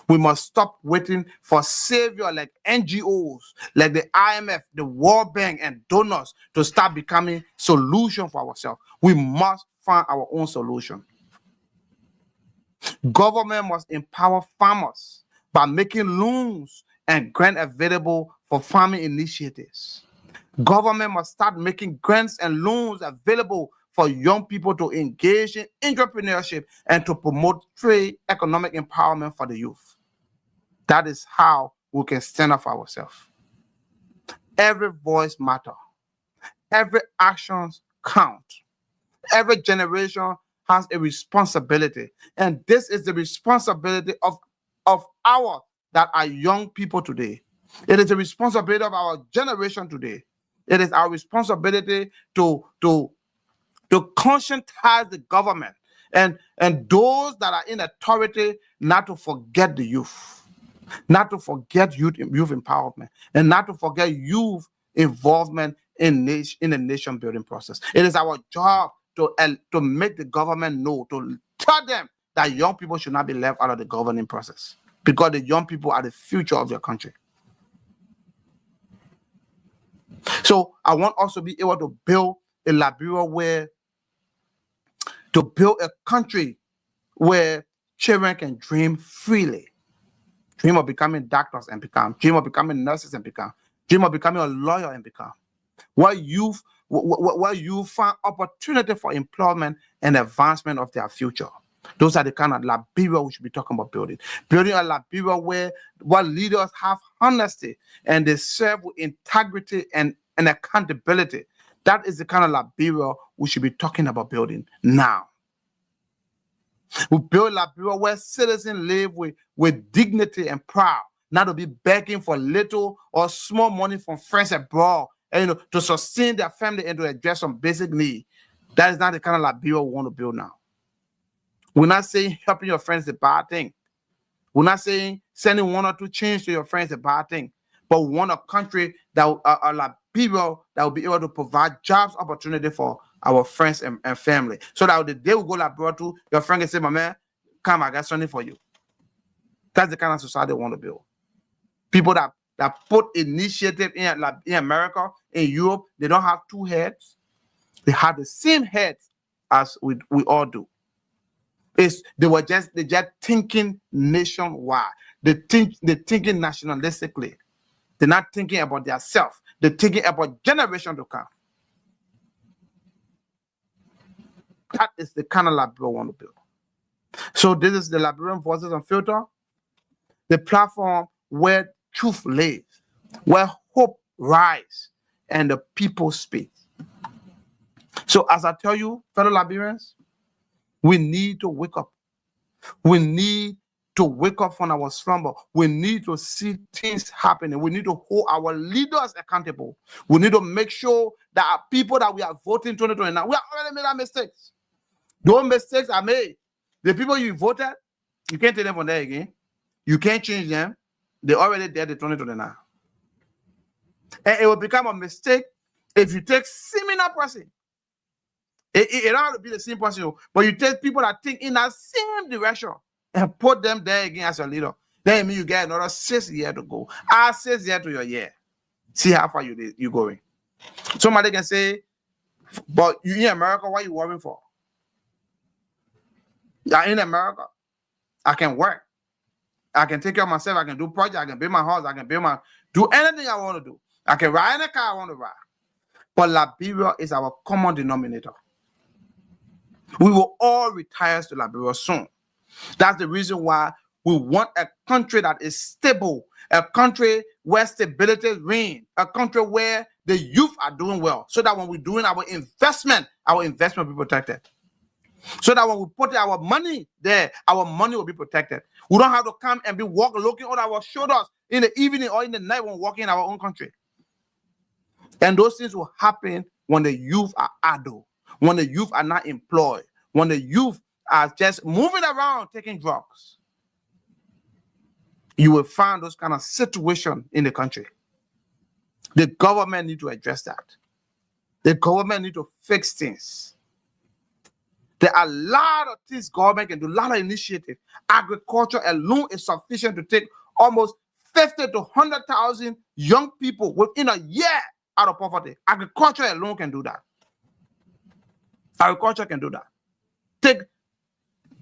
We must stop waiting for savior like NGOs, like the IMF, the World Bank, and donors to start becoming solution for ourselves. We must find our own solution. Government must empower farmers by making loans and grants available for farming initiatives. Government must start making grants and loans available for young people to engage in entrepreneurship and to promote trade, economic empowerment for the youth. That is how we can stand up for ourselves. Every voice matters. Every action counts. Every generation has a responsibility. And this is the responsibility of that are young people today. It is the responsibility of our generation today. It is our responsibility to conscientize the government and those that are in authority not to forget the youth, not to forget youth empowerment, and not to forget youth involvement in the nation building process. It is our job to make the government know, to tell them that young people should not be left out of the governing process, because the young people are the future of their country. So I want us to be able to build a Liberia to build a country where children can dream freely. Dream of becoming doctors and become. Dream of becoming nurses and become. Dream of becoming a lawyer and become. Where you find opportunity for employment and advancement of their future. Those are the kind of Liberia we should be talking about building. Building a Liberia where leaders have honesty and they serve with integrity and accountability. That is the kind of Liberia we should be talking about building now. We build Liberia where citizens live with dignity and pride, not to be begging for little or small money from friends abroad, and to sustain their family and to address some basic need. That is not the kind of Liberia we want to build now. We're not saying helping your friends is a bad thing. We're not saying sending 1 or 2 change to your friends is a bad thing. But we want a country that Liberia that will be able to provide jobs opportunity for our friends and family. So that the day we go Liberia to, your friend can say, my man, come, I got something for you. That's the kind of society we want to build. People that put initiative in America, in Europe, they don't have 2 heads. They have the same heads as we all do. They just thinking nationwide. They're thinking nationalistically. They're not thinking about themselves. They're thinking about generation to come. That is the kind of Liberia we want to build. So this is the Liberian Voices Unfiltered, the platform where truth lives, where hope rises, and the people speak. So as I tell you, fellow Liberians, we need to wake up. We need to wake up from our slumber. We need to see things happening. We need to hold our leaders accountable. We need to make sure that our people that we are voting 2029, we have already made our mistakes. Those mistakes are made. The people you voted, you can't take them from there again. You can't change them. They're already dead in 2029. And it will become a mistake if you take similar person. It don't have to be the same person, but you take people that think in that same direction and put them there again as your leader. Then it means you get another 6 years to go. Add 6 years to your year. See how far you're going. Somebody can say, but you in America, what are you worrying for? You're in America. I can work. I can take care of myself. I can do projects. I can build my house. I can do anything I want to do. I can ride in a car I want to ride. But Liberia is our common denominator. We will all retire to Liberia soon. That's the reason why we want a country that is stable, a country where stability reigns, a country where the youth are doing well, so that when we're doing our investment will be protected. So that when we put our money there, our money will be protected. We don't have to come and be looking over our shoulders in the evening or in the night when walking in our own country. And those things will happen when the youth are idle, when the youth are not employed, when the youth are just moving around taking drugs. You will find those kind of situations in the country. The government need to address that. The government need to fix things. There are a lot of things government can do, a lot of initiatives. Agriculture alone is sufficient to take almost 50 to 100,000 young people within a year out of poverty. Agriculture alone can do that. Agriculture can do that. Take a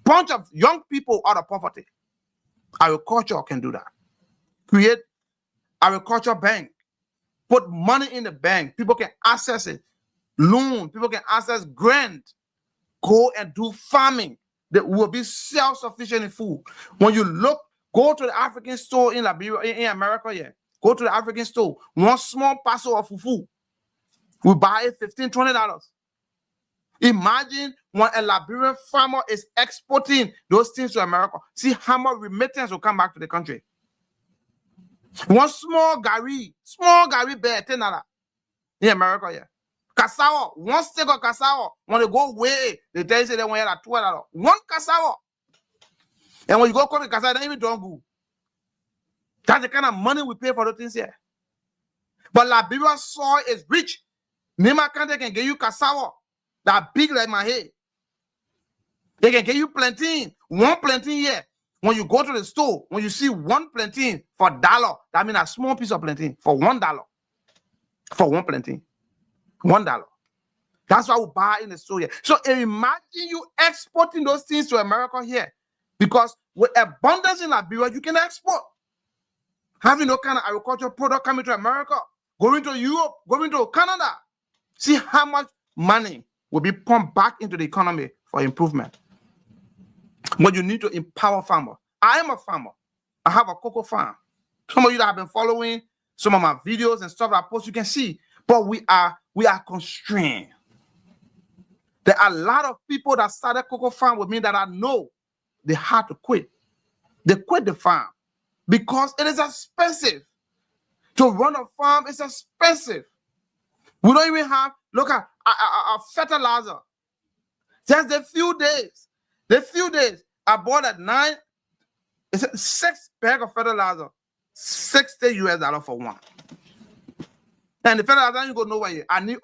bunch of young people out of poverty. Agriculture can do that. Create agriculture bank. Put money in the bank. People can access it. Loan. People can access grant. Go and do farming. They will be self-sufficient in food. When you look, go to the African store in Liberia, in America, yeah. Go to the African store. One small parcel of fufu, we buy it $15, $20. Imagine when a Liberian farmer is exporting those things to America. See how much remittance will come back to the country. One small gari bear, $10 in America, yeah. Cassava, one stick of cassava, when they go away, they tell you they want at $12. One cassava. And when you go to cassava, they even don't go. That's the kind of money we pay for the things here. But Liberia soil is rich. Nima Kante can give you cassava that big like my head. They can give you plantain. One plantain here. When you go to the store, when you see one plantain for $1, that means a small piece of plantain for $1. For one plantain. $1. That's why we buy in the store here. So imagine you exporting those things to America here. Because with abundance in Liberia, you can export. Having no kind of agricultural product coming to America, going to Europe, going to Canada. See how much money will be pumped back into the economy for improvement. But you need to empower farmers. I am a farmer. I have a cocoa farm. Some of you that have been following some of my videos and stuff that I post, you can see. But we are constrained. There are a lot of people that started cocoa farm with me that I know they had to quit. They quit the farm because it is expensive. To run a farm is expensive. We don't even have, look at a fertilizer. Just a few days, I bought at 9, it's a 6 bag of fertilizer, $60 for one. And the fertilizer, you go nowhere yet. I need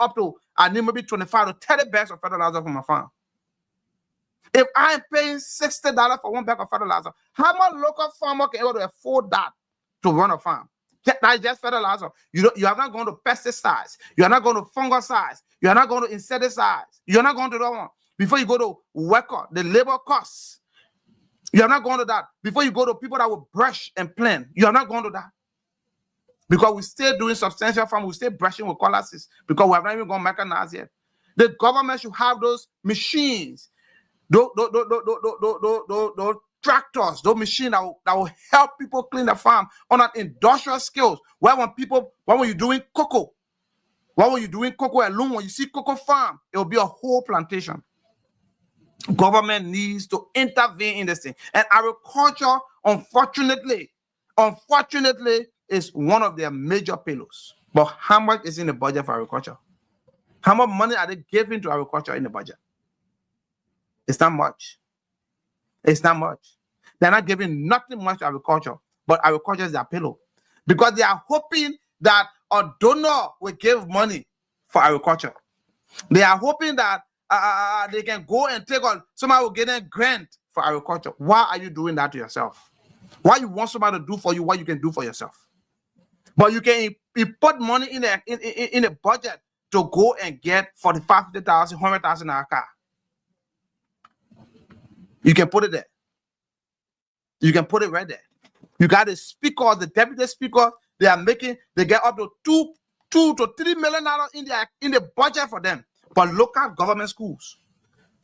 maybe 25 to 30 bags of fertilizer for my farm. If I'm paying $60 for one bag of fertilizer, how much local farmer can able to afford that to run a farm? That's just fertilizer. You are not going to pesticides. You are not going to fungicides. You are not going to insecticides. You are not going to that one. Before you go to worker, the labor costs. You are not going to that. Before you go to people that will brush and plant, you are not going to that. Because we still doing substantial farm, we still brushing with cutlasses because we have not even gone mechanized yet. The government should have those machines, those tractors, those machines that will help people clean the farm on an industrial scale. When you're doing cocoa, alone, when you see cocoa farm, it will be a whole plantation. Government needs to intervene in this thing. And agriculture, unfortunately, is one of their major pillars. But how much is in the budget for agriculture? How much money are they giving to agriculture in the budget? It's not much. It's not much. They're not giving nothing much to agriculture, but agriculture is their pillar. Because they are hoping that a donor will give money for agriculture. They are hoping that they can go and take on, somebody will get a grant for agriculture. Why are you doing that to yourself? Why you want somebody to do for you what you can do for yourself? But you can put money in a budget to go and get 45, 50,000, 100,000 in a car. You can put it there. You can put it right there. You got the speaker, the deputy speaker. They get up to $2 to $3 million in the budget for them. But local government schools,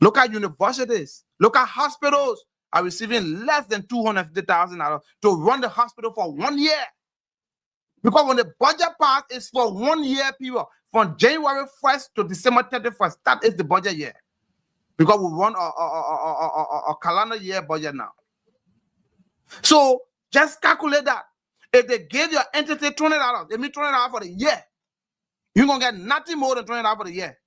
Look at universities. Look at hospitals are receiving less than $250,000 to run the hospital for 1 year. Because when the budget pass is for 1 year period, from January 1st to December 31st, that is the budget year. Because we run a calendar year budget now. So just calculate that. If they give your entity $20, they mean $20 for the year. You're going to get nothing more than $20 for the year.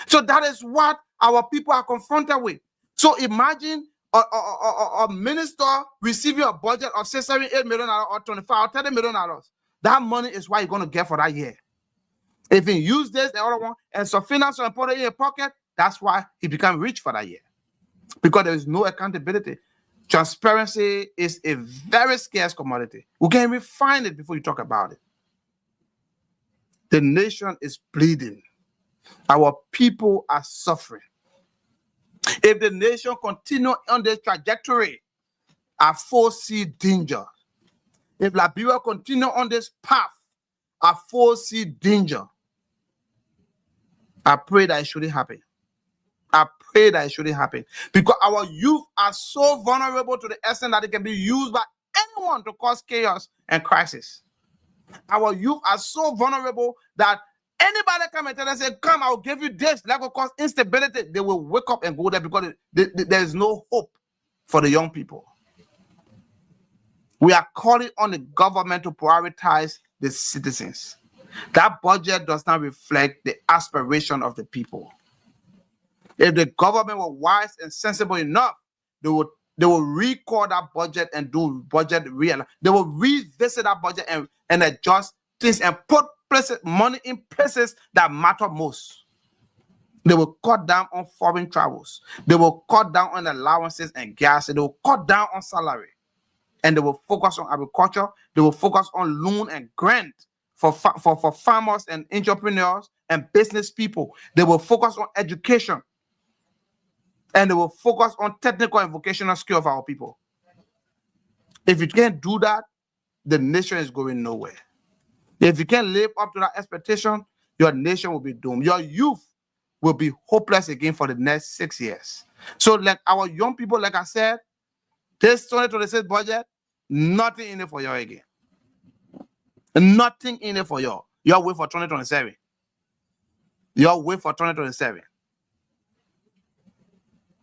So that is what our people are confronted with. So imagine a minister receiving a budget of $6, $7, $8 million or $25 or $30 million. That money is what you're going to get for that year. If he use this, the other one, and some finance and put it in your pocket, that's why he become rich for that year. Because there is no accountability. Transparency is a very scarce commodity. We can refine it before you talk about it. The nation is bleeding. Our people are suffering. If the nation continue on this trajectory, I foresee danger. If Liberia continue on this path, I foresee danger. I pray that it shouldn't happen. I pray that it shouldn't happen. Because our youth are so vulnerable to the extent that it can be used by anyone to cause chaos and crisis. Our youth are so vulnerable that anybody come and tell us, say, come, I'll give you this, that will cause instability. They will wake up and go there because there is no hope for the young people. We are calling on the government to prioritize the citizens. That budget does not reflect the aspiration of the people. If the government were wise and sensible enough, they will recall that budget and do budget real. They will revisit that budget and adjust things and put money in places that matter most. They will cut down on foreign travels. They will cut down on allowances and gas. They will cut down on salary. And they will focus on agriculture. They will focus on loan and grant for farmers and entrepreneurs and business people. They will focus on education. And they will focus on technical and vocational skill of our people. If you can't do that, the nation is going nowhere. If you can't live up to that expectation, your nation will be doomed. Your youth will be hopeless again for the next 6 years. So like our young people, like I said, this 2026 budget, nothing in it for y'all again. Nothing in it for y'all. Y'all wait for 2027. Y'all wait for 2027.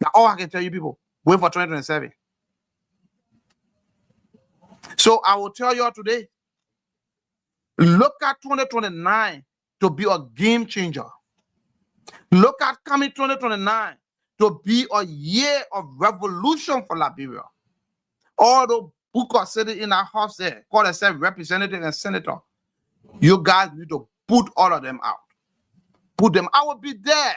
Now, all I can tell you people, wait for 2027. So I will tell y'all today, look at 2029 to be a game changer. Look at coming 2029 to be a year of revolution for Liberia. All the bookers sitting in our house there, call themselves representative and senator, you guys need to put all of them out. Put them. I will be there.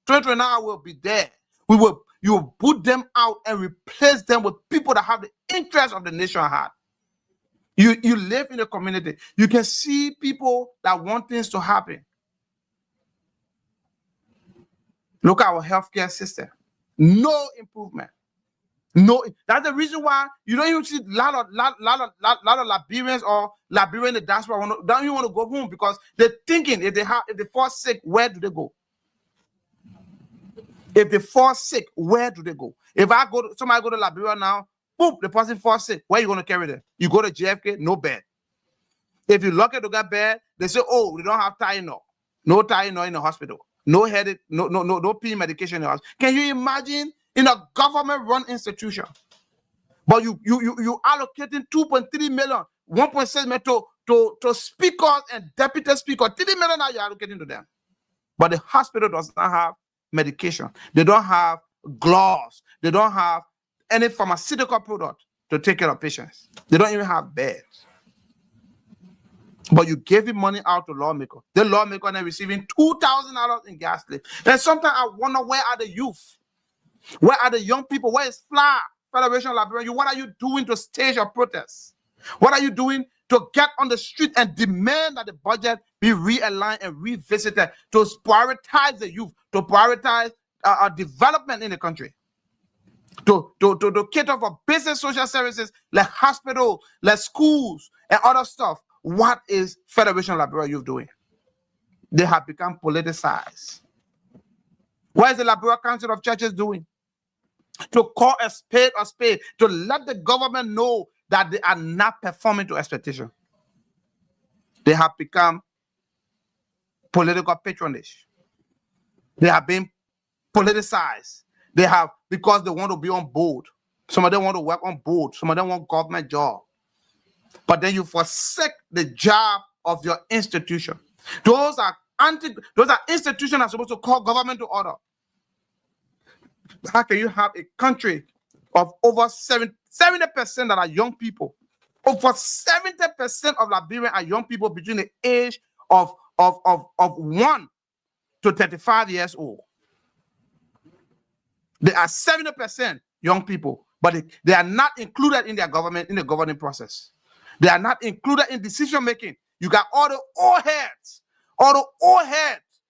2029 I will be there. You will put them out and replace them with people that have the interest of the nation at heart. You live in a community. You can see people that want things to happen. Look at our healthcare system. No improvement. No, that's the reason why you don't even see a lot of Liberians or Liberians in the diaspora don't even want to go home because they're thinking if they fall sick, where do they go? If they fall sick, where do they go? If somebody go to Liberia now, boom, the person falls sick, where are you going to carry them? You go to JFK, no bed. If you're lucky to get bed, they say, oh, we don't have Tylenol. No Tylenol in the hospital. No headache, no pain medication in the hospital. Can you imagine in a government-run institution? But you allocating 2.3 million, 1.6 million to speakers and deputy speakers. 3 million now you're allocating to them. But the hospital does not have medication. They don't have gloves. They don't have any pharmaceutical product to take care of patients. They don't even have beds. But you gave him money out to lawmaker. The lawmaker are receiving $2,000 in gas lift. And sometimes I wonder, where are the youth? Where are the young people? Where is FLA, Federation of Liberia? What are you doing to stage your protests? What are you doing to get on the street and demand that the budget be realigned and revisited to prioritize the youth, to prioritize development in the country, to cater for basic social services like hospitals, like schools, and other stuff? What is Federation of Liberia Youth doing? They have become politicized. What is the Liberia Council of Churches doing? To call a spade, to let the government know that they are not performing to expectation. They have become political patronage. They have been politicized. They have, because they want to be on board. Some of them want to work on board. Some of them want government job. But then you forsake the job of your institution. Those are institutions that are supposed to call government to order. How can you have a country of over 70% that are young people? Over 70% of Liberians are young people between the age of 1 to 35 years old. They are 70% young people, but they are not included in their government, in the governing process. They are not included in decision making. You got all the old heads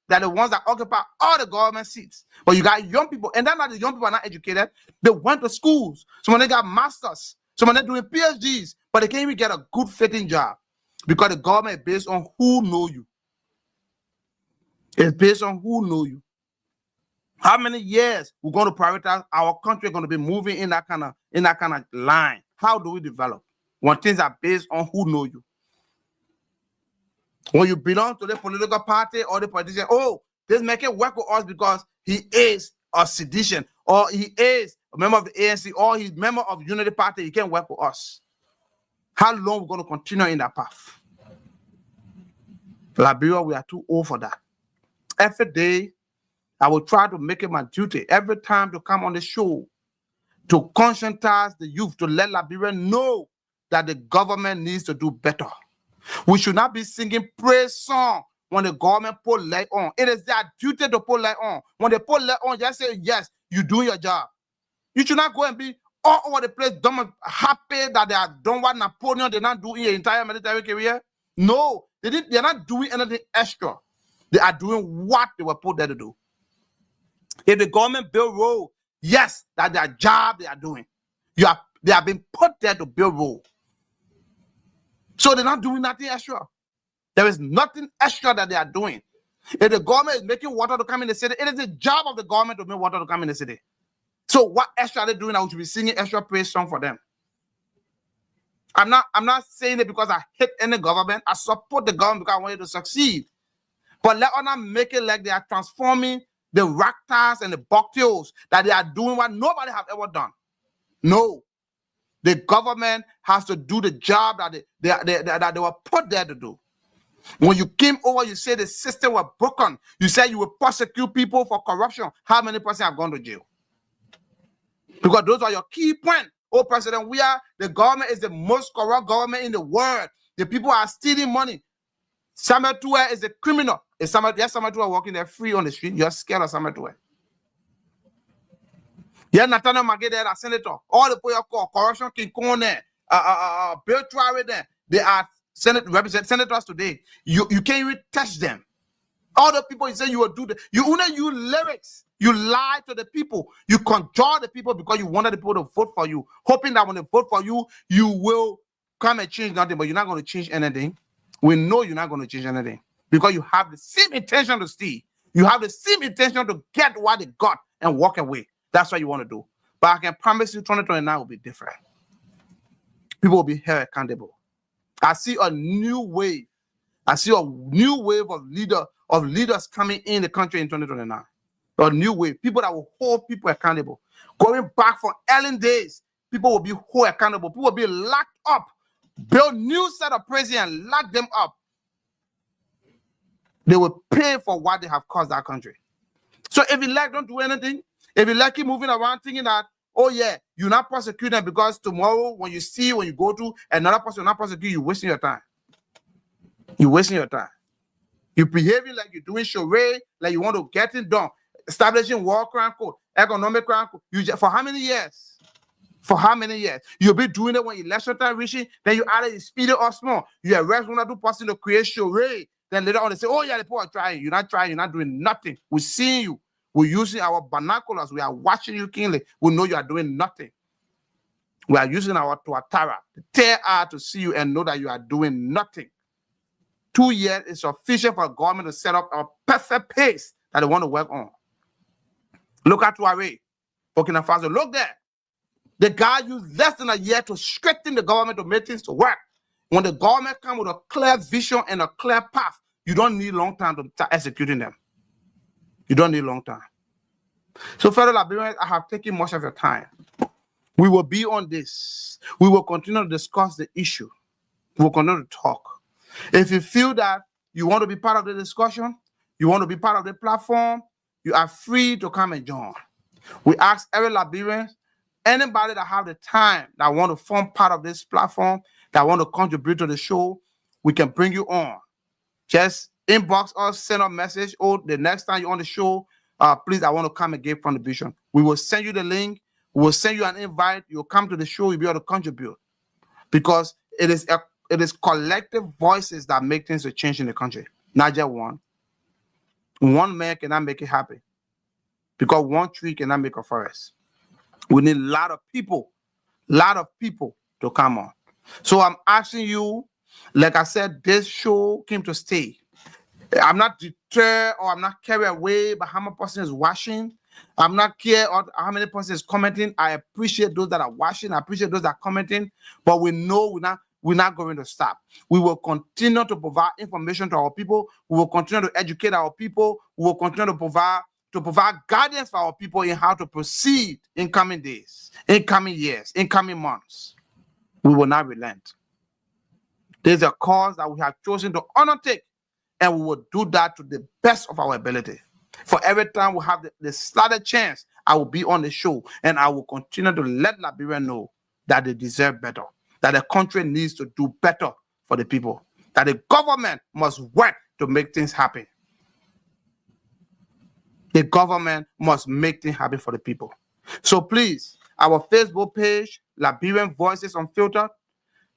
that are the ones that occupy all the government seats. But you got young people, and then the young people are not educated. They went to schools. Some of them got masters. Some of them doing PhDs, but they can't even get a good fitting job because the government is based on who know you. It's based on who know you. How many years we're going to prioritize our country going to be moving in that kind of line? How do we develop when things are based on who know you? When you belong to the political party or the politician, oh, this make it work with us because he is a sedition, or he is a member of the ANC, or he's a member of the Unity Party, he can work with us. How long are we going to continue in that path? Liberia, we are too old for that. Every day, I will try to make it my duty every time to come on the show to conscientize the youth, to let Liberians know that the government needs to do better. We should not be singing praise song when the government put light on. It is their duty to put light on. When they put light on, just say, yes, you're doing your job. You should not go and be all over the place, dumb, happy that they are done what Napoleon did not do in your entire military career. No, they're not doing anything extra. They are doing what they were put there to do. If the government build road, yes, that's their job they are doing. They have been put there to build road. So they're not doing nothing extra. There is nothing extra that they are doing. If the government is making water to come in the city, it is the job of the government to make water to come in the city. So what extra are they doing? I should be singing extra praise song for them. I'm not saying it because I hate any government. I support the government because I want it to succeed. But let us not make it like they are transforming the Raktas and the Boktios, that they are doing what nobody have ever done. No. The government has to do the job that they were put there to do. When you came over, you said the system was broken. You said you would prosecute people for corruption. How many persons have gone to jail? Because those are your key points. Oh, President, the government is the most corrupt government in the world. The people are stealing money. Samuel Tuwe is a criminal. Samuel Tuwe walking there free on the street. You're scared of Samuel Tuwe. Yeah, Nathaniel Magede, a senator. All the people you call corruption, King Kong there, Bill Traore there. They are senators today. You can't even touch them. All the people you say you will do you only use lyrics. You lie to the people. You conjure the people because you wanted the people to vote for you, hoping that when they vote for you, you will come and change nothing. But you're not going to change anything. We know you're not going to change anything because you have the same intention to steal. You have the same intention to get what they got and walk away. That's what you want to do. But I can promise you 2029 will be different. People will be held accountable. I see a new wave. I see a new wave of leaders coming in the country in 2029. A new wave. People that will hold people accountable. Going back from Ellen days, people will be held accountable. People will be locked up. Build new set of prison and lock them up. They will pay for what they have caused that country. So if you like, don't do anything. If you like, keep moving around thinking that, oh yeah, you're not prosecuting because tomorrow when you go to another person will not prosecute, you're wasting your time. You're wasting your time. You're behaving like you're doing charade, like you want to get it done. Establishing war crime code, economic crime code. For how many years? For how many years? You'll be doing it when election time reaching, then you either speed it or small. You arrest one or two person to create charade. Then later on they say, oh yeah, the people are trying. You're not trying, you're not doing nothing. We're seeing you. We're using our binoculars. We are watching you keenly. We know you are doing nothing. We are using our tuatara, the tear eye to see you and know that you are doing nothing. 2 years is sufficient for a government to set up a perfect pace that they want to work on. Look at Tuareg, Burkina Faso. Look there. The guy used less than a year to strengthen the government to make things to work. When the government comes with a clear vision and a clear path, you don't need long time to start executing them. You don't need long time. So, fellow Liberians, I have taken much of your time. We will be on this. We will continue to discuss the issue. We will continue to talk. If you feel that you want to be part of the discussion, you want to be part of the platform, you are free to come and join. We ask every Liberian, anybody that have the time that want to form part of this platform, that want to contribute to the show, we can bring you on. Just inbox us, send a message. Oh, the next time you're on the show, please, I want to come and give contribution. We will send you the link. We will send you an invite. You'll come to the show. You'll be able to contribute, because it is collective voices that make things a change in the country, not just one. One man cannot make it happen, because one tree cannot make a forest. We need a lot of people to come on. So I'm asking you, like I said, this show came to stay. I'm not deterred or I'm not carried away by how many person is watching. I'm not care or how many person is commenting. I appreciate those that are watching. I appreciate those that are commenting. But we know we're not going to stop. We will continue to provide information to our people. We will continue to educate our people. We will continue to provide guidance for our people in how to proceed in coming days, in coming years, in coming months. We will not relent. There's a cause that we have chosen to undertake, and we will do that to the best of our ability. For every time we have the slightest chance, I will be on the show, and I will continue to let Liberia know that they deserve better, that the country needs to do better for the people, that the government must work to make things happen. The government must make things happen for the people. So please, our Facebook page, Liberian Voices Unfiltered.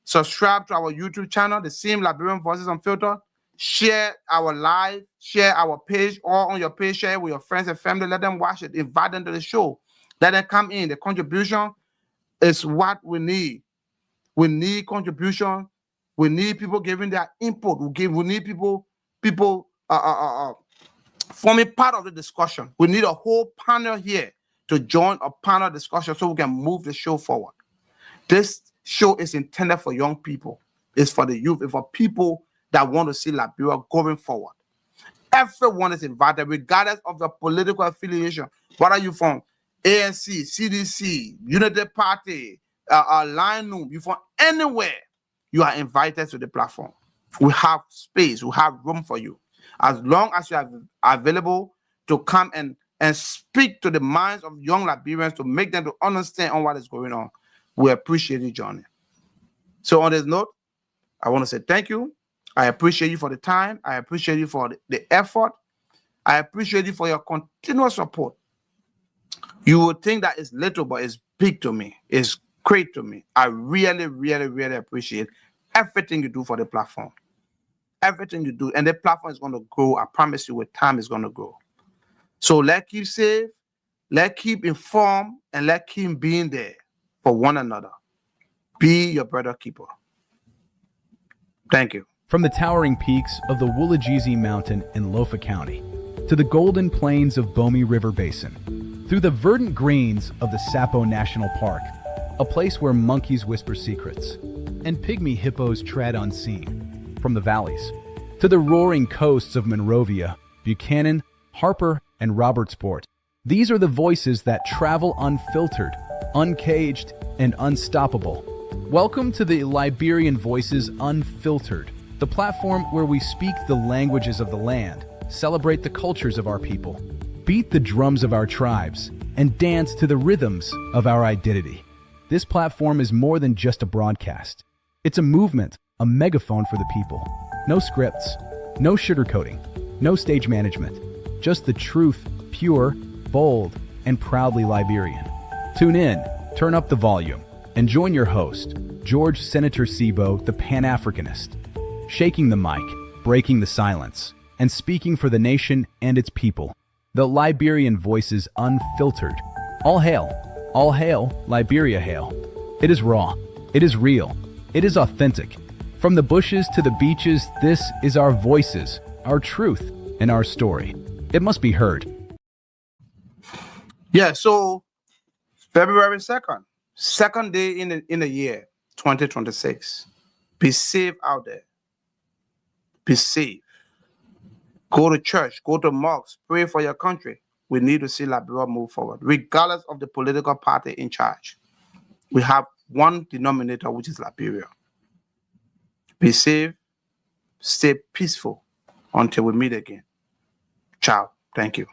Subscribe to our YouTube channel, the same Liberian Voices Unfiltered. Share our live, share our page, or on your page, share it with your friends and family. Let them watch it. Invite them to the show. Let them come in. The contribution is what we need. We need contribution. We need people giving their input. We need people forming part of the discussion. We need a whole panel here to join a panel discussion so we can move the show forward. This show is intended for young people. It's for the youth. It's for people that want to see Liberia going forward. Everyone is invited, regardless of the political affiliation. What are you from? ANC, CDC, Unity Party, Line, you from anywhere, you are invited to the platform. We have space, we have room for you. As long as you are available to come and speak to the minds of young Liberians to make them to understand on what is going on, we appreciate you joining. So on this note, I want to say thank you. I appreciate you for the time. I appreciate you for the effort. I appreciate you for your continuous support. You would think that it's little, but it's big to me. It's great to me. I really, really, really appreciate everything you do for the platform. Everything you do. And the platform is going to grow. I promise you, with time, it's going to grow. So let's keep safe. Let's keep informed. And let's keep being there for one another. Be your brother keeper. Thank you. From the towering peaks of the Woolajezi Mountain in Lofa County to the golden plains of Bomi River Basin, through the verdant greens of the Sapo National Park, a place where monkeys whisper secrets and pygmy hippos tread unseen, from the valleys to the roaring coasts of Monrovia, Buchanan, Harper, and Robertsport. These are the voices that travel unfiltered, uncaged, and unstoppable. Welcome to the Liberian Voices Unfiltered, the platform where we speak the languages of the land, celebrate the cultures of our people, beat the drums of our tribes, and dance to the rhythms of our identity. This platform is more than just a broadcast. It's a movement, a megaphone for the people. No scripts, no sugarcoating, no stage management, just the truth, pure, bold, and proudly Liberian. Tune in, turn up the volume, and join your host, George Senator Sibo, the Pan-Africanist, shaking the mic, breaking the silence, and speaking for the nation and its people. The Liberian Voices Unfiltered. All hail, Liberia hail. It is raw, it is real, it is authentic. From the bushes to the beaches, this is our voices, our truth, and our story. It must be heard. Yeah, so February 2nd, second day in the year 2026. Be safe out there. Be safe. Go to church, go to mosques, pray for your country. We need to see Liberia move forward, regardless of the political party in charge. We have one denominator, which is Liberia. Be safe, stay peaceful until we meet again. Ciao. Thank you.